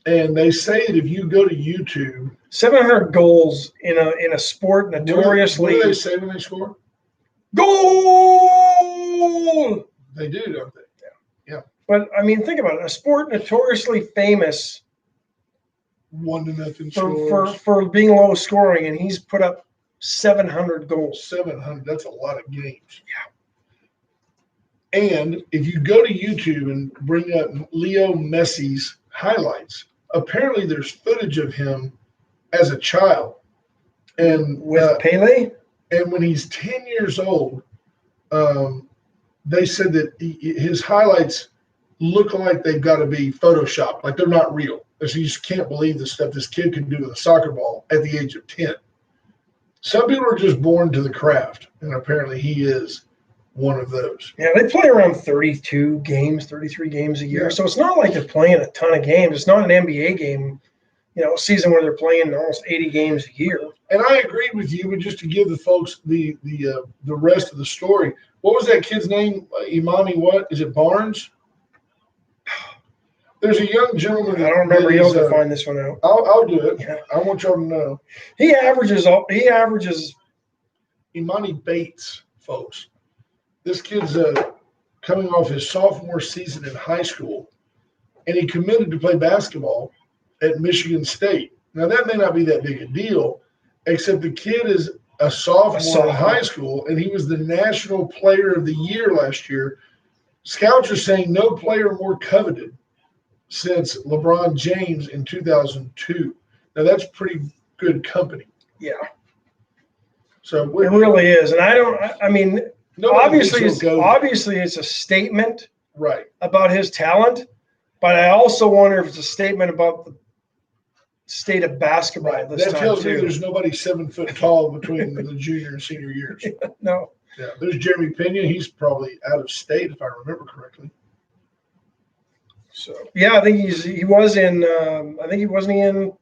And they say that if you go to YouTube, 700 goals in a sport notoriously. What do they say when they score? Goal! They do, don't they? Yeah. But I mean, think about it. A sport notoriously famous 1-0 scores. for being low scoring, and he's put up 700 goals. 700. That's a lot of games. Yeah. And if you go to YouTube and bring up Leo Messi's highlights, apparently there's footage of him as a child. And with Pele? And when he's 10 years old, they said that his highlights look like they've got to be photoshopped, like they're not real. So you just can't believe the stuff this kid can do with a soccer ball at the age of 10. Some people are just born to the craft, and apparently he is one of those. Yeah, they play around 33 games a year. Yeah. So it's not like they're playing a ton of games. It's not an NBA game, a season where they're playing almost 80 games a year. And I agreed with you, but just to give the folks the rest of the story, what was that kid's name? Imani, what? Is it Barnes? There's a young gentleman. I don't remember. You'll have to find this one out. I'll do it. Yeah. I want y'all to know. He averages Imani Bates, folks. This kid's coming off his sophomore season in high school, and he committed to play basketball at Michigan State. Now, that may not be that big a deal, except the kid is a sophomore in high school, and he was the National Player of the Year last year. Scouts are saying no player more coveted since LeBron James in 2002. Now, that's pretty good company. Yeah. So it really is. And obviously it's a statement about his talent, but I also wonder if it's a statement about the state of basketball this time. That tells me there's nobody 7 foot tall between the junior and senior years. No. Yeah, there's Jeremy Pena. He's probably out of state, if I remember correctly. So yeah, I think he wasn't in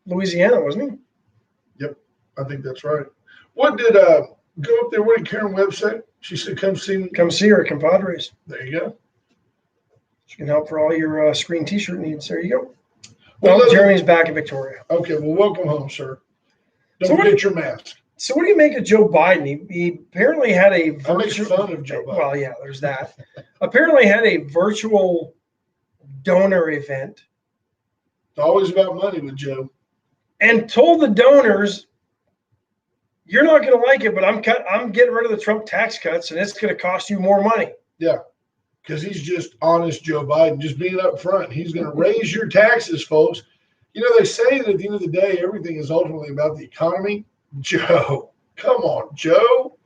Louisiana, wasn't he? Yep, I think that's right. What did go up there? What did Karen Webb say? She said, "Come see me." Come see her at Compadres. There you go. She can help for all your screen T-shirt needs. There you go. Well, Jeremy's back in Victoria. Okay, well, welcome home, sir. Don't forget your mask. So what do you make of Joe Biden? He apparently had a virtual. I make fun of Joe Biden. Well, yeah, there's that. Apparently had a virtual donor event. It's always about money with Joe. And told the donors, "You're not going to like it, but I'm getting rid of the Trump tax cuts, and it's going to cost you more money." Yeah. because he's just honest Joe Biden, just being up front. He's going to raise your taxes, folks. You know, they say that at the end of the day, everything is ultimately about the economy. Joe, come on, Joe.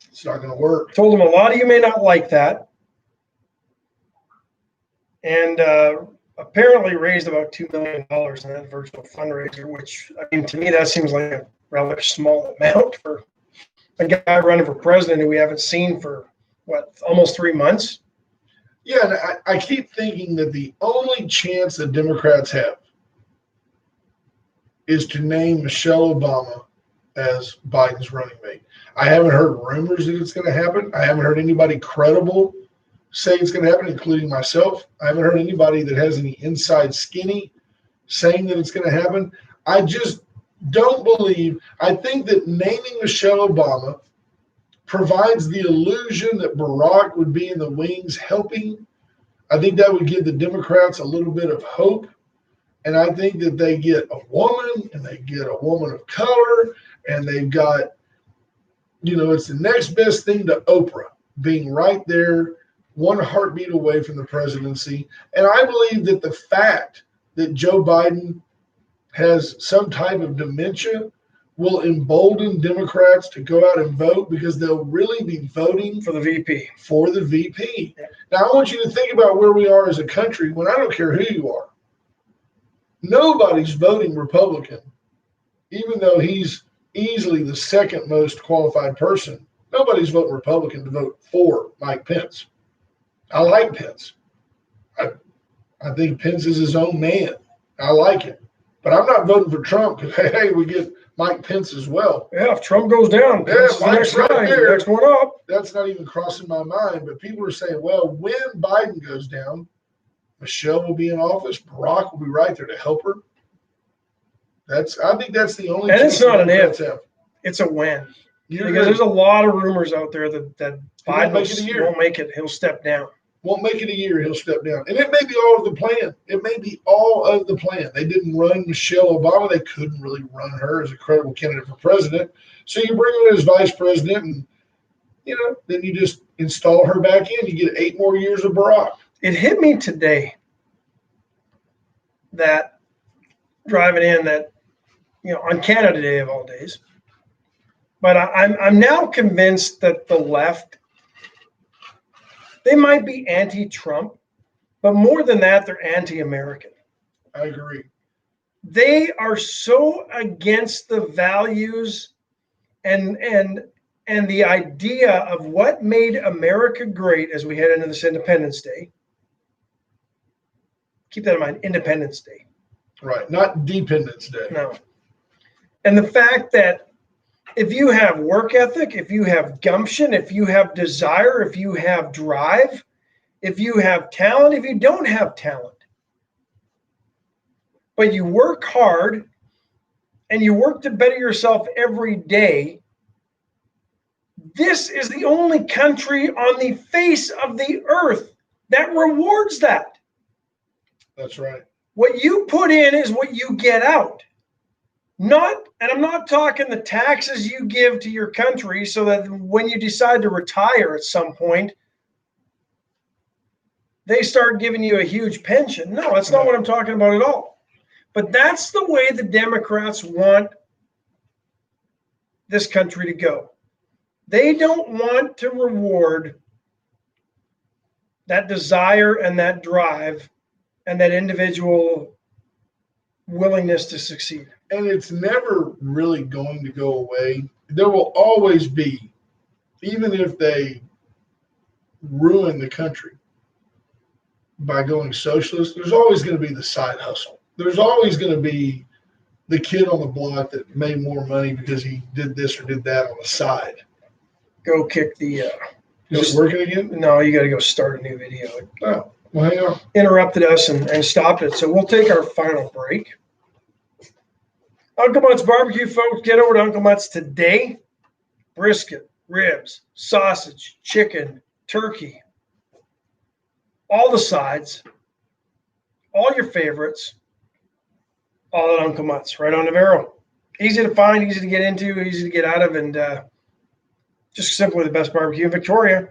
It's not going to work. Told him a lot of you may not like that. And apparently raised about $2 million in that virtual fundraiser, which, I mean, to me, that seems like a rather small amount for a guy running for president who we haven't seen for, almost 3 months? Yeah, and I keep thinking that the only chance that Democrats have is to name Michelle Obama as Biden's running mate. I haven't heard rumors that it's going to happen. I haven't heard anybody credible say it's going to happen, including myself. I haven't heard anybody that has any inside skinny saying that it's going to happen. I just don't believe. I think that naming Michelle Obama provides the illusion that Barack would be in the wings helping. I think that would give the Democrats a little bit of hope. And I think that they get a woman and they get a woman of color and they've got, it's the next best thing to Oprah being right there, one heartbeat away from the presidency. And I believe that the fact that Joe Biden has some type of dementia will embolden Democrats to go out and vote because they'll really be voting For the VP. for the VP. Now, I want you to think about where we are as a country when I don't care who you are. Nobody's voting Republican, even though he's easily the second most qualified person. Nobody's voting Republican to vote for Mike Pence. I like Pence. I think Pence is his own man. I like him. But I'm not voting for Trump because, hey, we get Mike Pence as well. Yeah, if Trump goes down, Pence is the Mike's next guy, there. next one up. That's not even crossing my mind. But people are saying, well, when Biden goes down, Michelle will be in office. Barack will be right there to help her. I think that's the only. And it's not an Democrats if. have. It's a when. You're Because there's a lot of rumors out there that Biden make it a year. won't make it. He'll step down. Won't make it a year, he'll step down. And it may be all of the plan. It may be all of the plan. They didn't run Michelle Obama. They couldn't really run her as a credible candidate for president. So you bring her as vice president and, then you just install her back in. You get 8 more years of Barack. It hit me today that driving in that, on Canada Day of all days. But I'm now convinced that the left, they might be anti-Trump, but more than that, they're anti-American. I agree. They are so against the values and the idea of what made America great as we head into this Independence Day. Keep that in mind, Independence Day. Right. Not Dependence Day. No. And the fact that if you have work ethic, if you have gumption, if you have desire, if you have drive, if you have talent, if you don't have talent, but you work hard and you work to better yourself every day, this is the only country on the face of the earth that rewards that. That's right. What you put in is what you get out. And I'm not talking the taxes you give to your country so that when you decide to retire at some point, they start giving you a huge pension. No, that's not what I'm talking about at all. But that's the way the Democrats want this country to go. They don't want to reward that desire and that drive and that individual willingness to succeed. And it's never really going to go away. There will always be, even if they ruin the country by going socialist, there's always going to be the side hustle. There's always going to be the kid on the block that made more money because he did this or did that on the side. Go kick the... Is it working again? No, you got to go start a new video. Oh, well, hang on. Interrupted us and stopped it. So we'll take our final break. Uncle Mutt's Barbecue, folks. Get over to Uncle Mutt's today. Brisket, ribs, sausage, chicken, turkey, all the sides, all your favorites, all at Uncle Mutt's, right on Navarro. Easy to find, easy to get into, easy to get out of, and just simply the best barbecue in Victoria.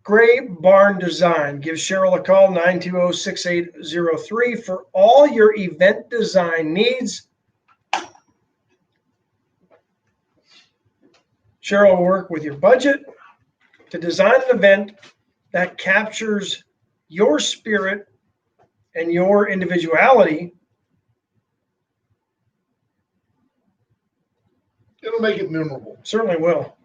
Gray Barn Design. Give Cheryl a call, 920-6803, for all your event design needs. Cheryl will work with your budget to design an event that captures your spirit and your individuality. It'll make it memorable. Certainly will.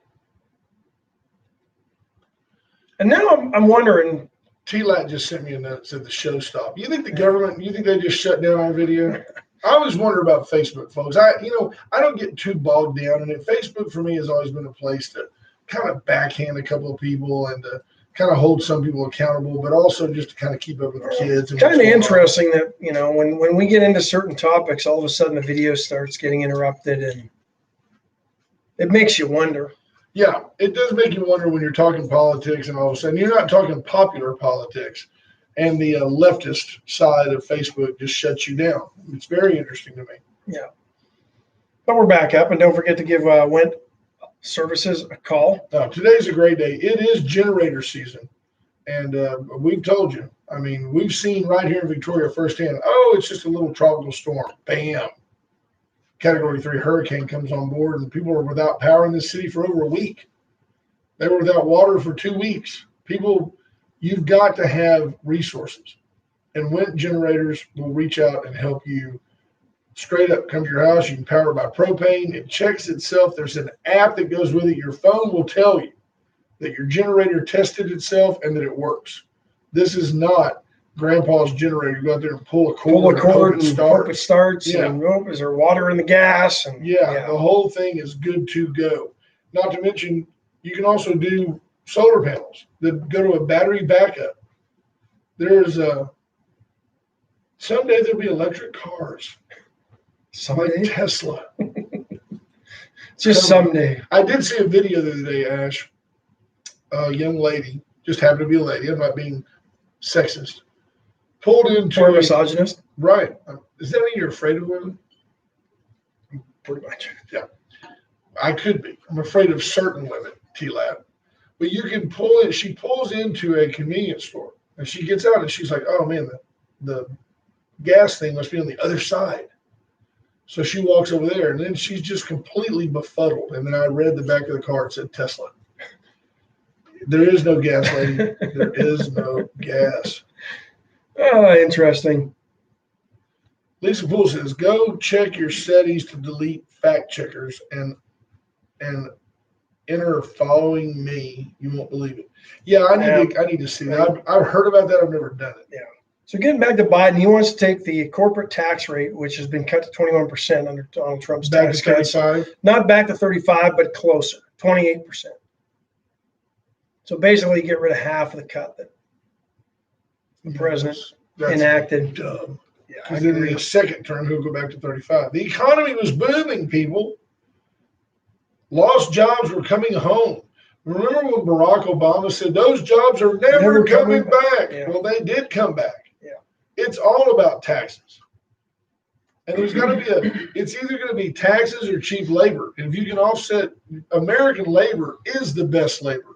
And now I'm wondering. T-Lat just sent me a note, said the show stopped. You think the government, you think they just shut down our video? I always wonder about Facebook, folks. I don't get too bogged down in it. Facebook for me has always been a place to kind of backhand a couple of people and to kind of hold some people accountable, but also just to kind of keep up with the kids. Kind of interesting that, when we get into certain topics, all of a sudden the video starts getting interrupted, and it makes you wonder. Yeah, it does make you wonder when you're talking politics and all of a sudden you're not talking popular politics, and the leftist side of Facebook just shuts you down. It's very interesting to me. Yeah. But we're back up, and don't forget to give Went Services a call. Today's a great day. It is generator season, and we've told you. I mean, we've seen right here in Victoria firsthand, it's just a little tropical storm. Bam. Category 3 hurricane comes on board, and people are without power in this city for over a week. They were without water for 2 weeks. People, you've got to have resources, and Went Generators will reach out and help you straight up come to your house. You can power it by propane. It checks itself. There's an app that goes with it. Your phone will tell you that your generator tested itself and that it works. This is not Grandpa's generator. You go out there and pull a cord and hope it starts. Yeah. And is there water in the gas? And the whole thing is good to go. Not to mention, you can also do solar panels that go to a battery backup. There's someday there'll be electric cars. Someday? Like Tesla. Just someday. I did see a video the other day, Ash. A young lady, just happened to be a lady. I'm not being sexist. Pulled into or misogynist. Right. Does that mean you're afraid of women? Pretty much. Yeah. I could be. I'm afraid of certain women, T-Lab. But you can pull in. She pulls into a convenience store, and she gets out, and she's like, oh, man, the gas thing must be on the other side. So she walks over there, and then she's just completely befuddled. And then I read the back of the car. It said Tesla. There is no gas, lady. There is no gas. Interesting. Lisa Poole says, go check your settings to delete fact checkers and enter following me. You won't believe it. Yeah, I need to see that. I've heard about that. I've never done it. Yeah. So getting back to Biden, he wants to take the corporate tax rate, which has been cut to 21% under Donald Trump's tax cuts. Not back to 35, but closer, 28%. So basically, get rid of half of the cut that the president enacted. Dumb. Because then in the second term, he'll go back to 35. The economy was booming, people. Lost jobs were coming home. Remember when Barack Obama said those jobs are never coming back? Yeah. Well, they did come back. Yeah. It's all about taxes. And there's got to be it's either going to be taxes or cheap labor. And if you can offset, American labor is the best labor.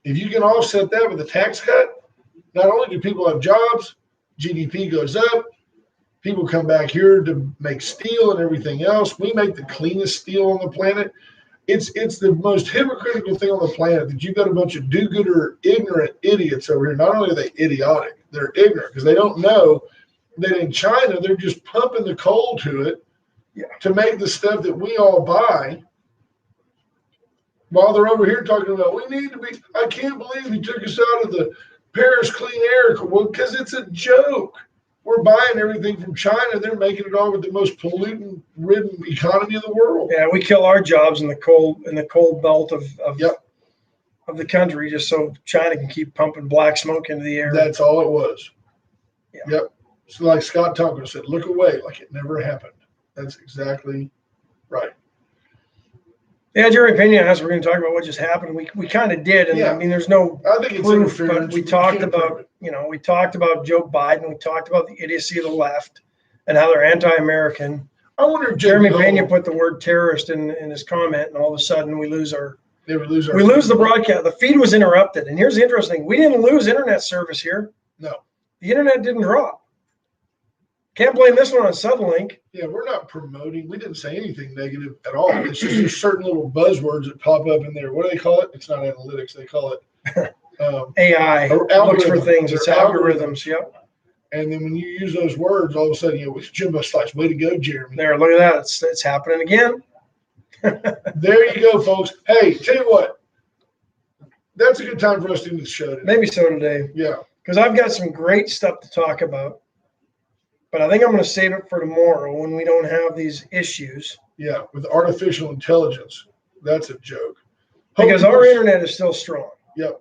If you can offset that with a tax cut, not only do people have jobs, GDP goes up, people come back here to make steel and everything else. We make the cleanest steel on the planet. It's the most hypocritical thing on the planet that you've got a bunch of do-gooder, ignorant idiots over here. Not only are they idiotic, they're ignorant because they don't know that in China, they're just pumping the coal to it to make the stuff that we all buy. While they're over here talking about, I can't believe he took us out of the Paris Clean Air. Well, because it's a joke. We're buying everything from China. They're making it all with the most pollutant-ridden economy of the world. Yeah, we kill our jobs in the coal belt of the country just so China can keep pumping black smoke into the air. That's all it was. Yeah. Yep. So like Scott Tompkins said, look away like it never happened. That's exactly right. Yeah, Jeremy Pena asked, we're going to talk about what just happened. We kind of did, and I mean, there's no proof, but we talked about Joe Biden. We talked about the idiocy of the left and how they're anti-American. I wonder if Jeremy Pena put the word terrorist in his comment, and all of a sudden we lose our Yeah, we lose the broadcast. The feed was interrupted. And here's the interesting thing. We didn't lose internet service here. No. The internet didn't drop. Can't blame this one on Suddenlink. Yeah, we're not promoting. We didn't say anything negative at all. It's just there's certain little buzzwords that pop up in there. What do they call it? It's not analytics. They call it AI looks for things. It's algorithms. Yep. And then when you use those words, all of a sudden, it's Jimbo Slice. Way to go, Jeremy. There, look at that. It's happening again. There you go, folks. Hey, tell you what. That's a good time for us to do this show today. Maybe so today. Yeah. Because I've got some great stuff to talk about. But I think I'm going to save it for tomorrow when we don't have these issues. Yeah, with artificial intelligence. That's a joke. Because our internet is still strong. Yep.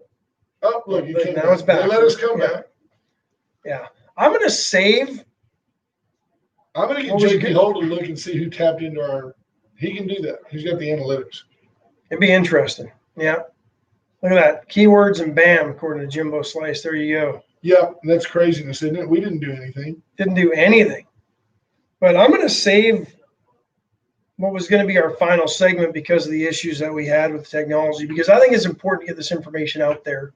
Oh, look, you came now it's back. They let us come back. Yeah. I'm going to save. I'm going to get JP Holt to look and see who tapped into our. He can do that. He's got the analytics. It'd be interesting. Yeah. Look at that. Keywords and bam, according to Jimbo Slice. There you go. Yeah, that's craziness, isn't it? We didn't do anything. Didn't do anything. But I'm going to save what was going to be our final segment because of the issues that we had with technology, because I think it's important to get this information out there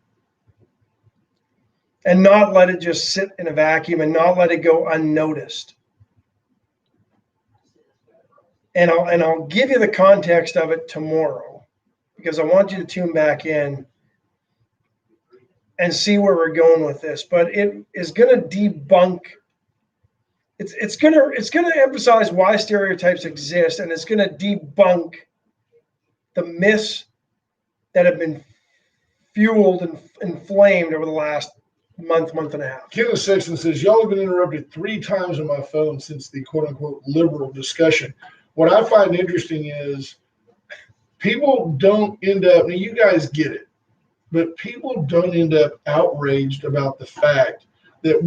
and not let it just sit in a vacuum and not let it go unnoticed. And I'll give you the context of it tomorrow because I want you to tune back in and see where we're going with this. But it is going to debunk. It's going to emphasize why stereotypes exist, and it's going to debunk the myths that have been fueled and inflamed over the last month and a half. Kenneth Sexton says, y'all have been interrupted 3 times on my phone since the quote-unquote liberal discussion. What I find interesting is people don't end up, now you guys get it, but people don't end up outraged about the fact that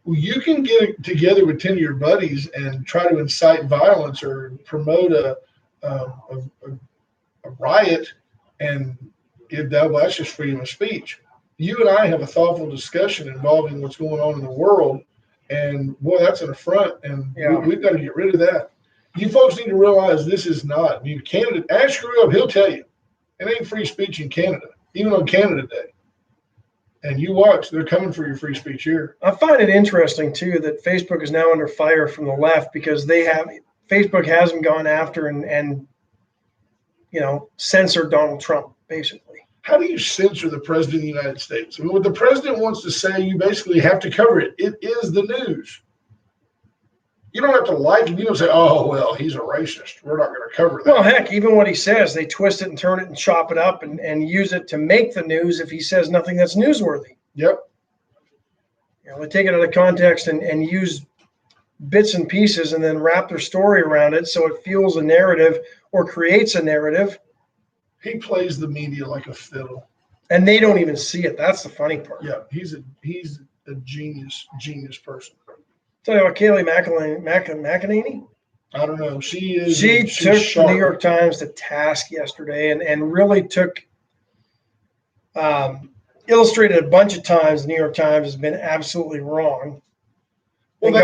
you can get together with 10 of your buddies and try to incite violence or promote a riot, and that's just freedom of speech. You and I have a thoughtful discussion involving what's going on in the world, and boy, that's an affront, and we've got to get rid of that. You folks need to realize this is not. Canada, ask Screw Up, he'll tell you. It ain't free speech in Canada, even on Canada Day. And you watch, they're coming for your free speech here. I find it interesting, too, that Facebook is now under fire from the left because Facebook hasn't gone after and censored Donald Trump, basically. How do you censor the president of the United States? I mean, what the president wants to say, you basically have to cover it. It is the news. You don't have to like it. You don't say, oh, well, he's a racist. We're not going to cover that. Well, heck, even what he says, they twist it and turn it and chop it up and use it to make the news if he says nothing that's newsworthy. Yep. They take it out of context and use bits and pieces and then wrap their story around it so it fuels a narrative or creates a narrative. He plays the media like a fiddle. And they don't even see it. That's the funny part. Yeah, he's a genius person. Tell you what, Kayleigh McEnany? I don't know. She took sharp. the New York Times to task yesterday and really took illustrated a bunch of times the New York Times has been absolutely wrong. Well, in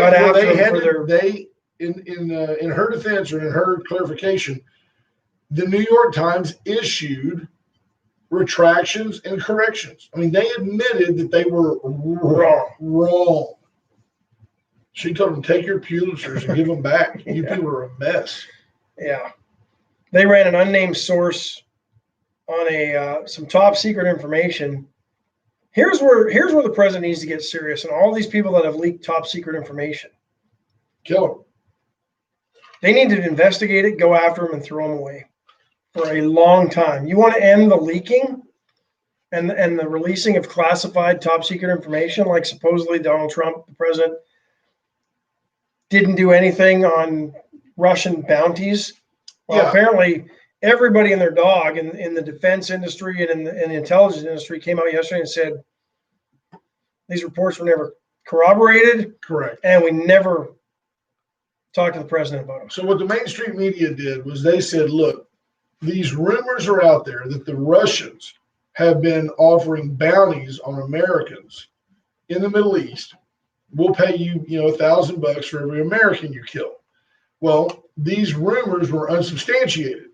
her defense or in her clarification, the New York Times issued retractions and corrections. I mean, they admitted that they were wrong. She told them, take your Pulitzers and give them back. You people are a mess. Yeah. They ran an unnamed source on some top secret information. Here's where the president needs to get serious, and all these people that have leaked top secret information. Kill them. They need to investigate it, go after them, and throw them away for a long time. You want to end the leaking and the releasing of classified top secret information, like supposedly Donald Trump, the president, didn't do anything on Russian bounties. Well, apparently everybody and their dog in the defense industry and in the intelligence industry came out yesterday and said these reports were never corroborated. Correct. And we never talked to the president about them. So what the mainstream media did was they said, look, these rumors are out there that the Russians have been offering bounties on Americans in the Middle East. We'll pay you, $1,000 for every American you kill. Well, these rumors were unsubstantiated.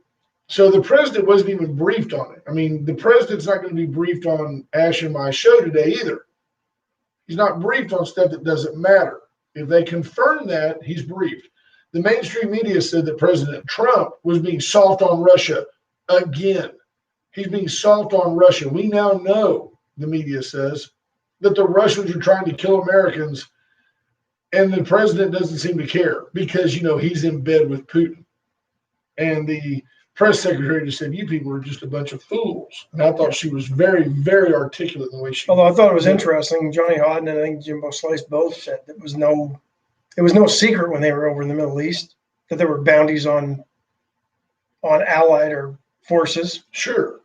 So the president wasn't even briefed on it. I mean, the president's not going to be briefed on Ash and my show today either. He's not briefed on stuff that doesn't matter. If they confirm that, he's briefed. The mainstream media said that President Trump was being soft on Russia again. He's being soft on Russia. We now know, the media says, that the Russians are trying to kill Americans, and the president doesn't seem to care because, he's in bed with Putin. And the press secretary just said, you people are just a bunch of fools. And I thought she was very, very articulate in the way she. Although I thought it was interesting, Johnny Hodden and I think Jimbo Slice both said it was no secret when they were over in the Middle East that there were bounties on allied or forces. Sure.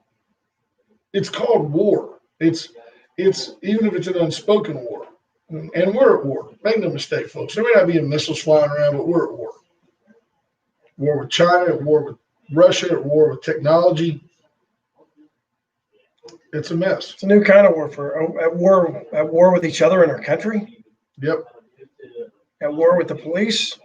It's called war. It's even if it's an unspoken war. And we're at war. Make no mistake, folks. There may not be missiles flying around, but we're at war. War with China, at war with Russia, at war with technology. It's a mess. It's a new kind of warfare. At war with each other in our country. Yep. At war with the police.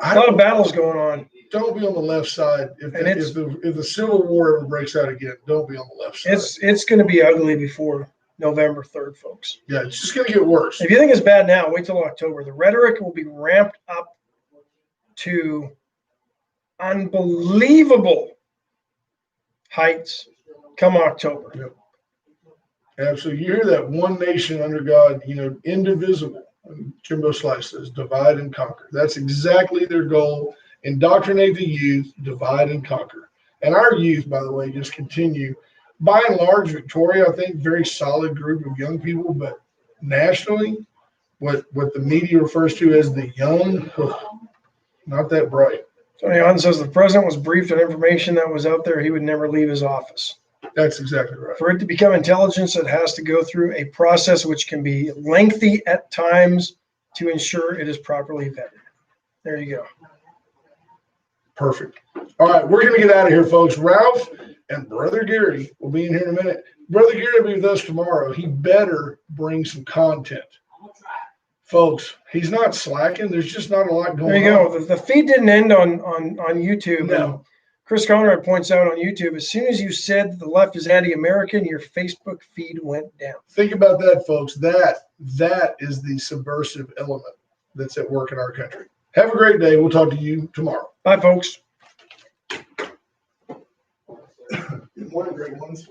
A lot of battles going on. Don't be on the left side. If the Civil War ever breaks out again, don't be on the left side. It's going to be ugly before November 3rd, folks. Yeah, it's just going to get worse. If you think it's bad now, wait till October. The rhetoric will be ramped up to unbelievable heights come October. Yep. Absolutely. You hear that one nation under God, indivisible. Jimbo Slice says, divide and conquer. That's exactly their goal. Indoctrinate the youth, divide and conquer. And our youth, by the way, just continue. By and large, Victoria, I think, very solid group of young people, but nationally, what the media refers to as the young, not that bright. Tony Hodden says the president was briefed on information that was out there. He would never leave his office. That's exactly right. For it to become intelligence, it has to go through a process which can be lengthy at times to ensure it is properly vetted. There you go. Perfect. All right, we're going to get out of here, folks. Ralph and Brother Gary will be in here in a minute. Brother Gary will be with us tomorrow. He better bring some content. Folks, he's not slacking. There's just not a lot going on. There you go. The feed didn't end on YouTube. No. And Chris Conrad points out on YouTube, as soon as you said that the left is anti-American, your Facebook feed went down. Think about that, folks. That is the subversive element that's at work in our country. Have a great day. We'll talk to you tomorrow. Bye, folks. Good morning, great ones.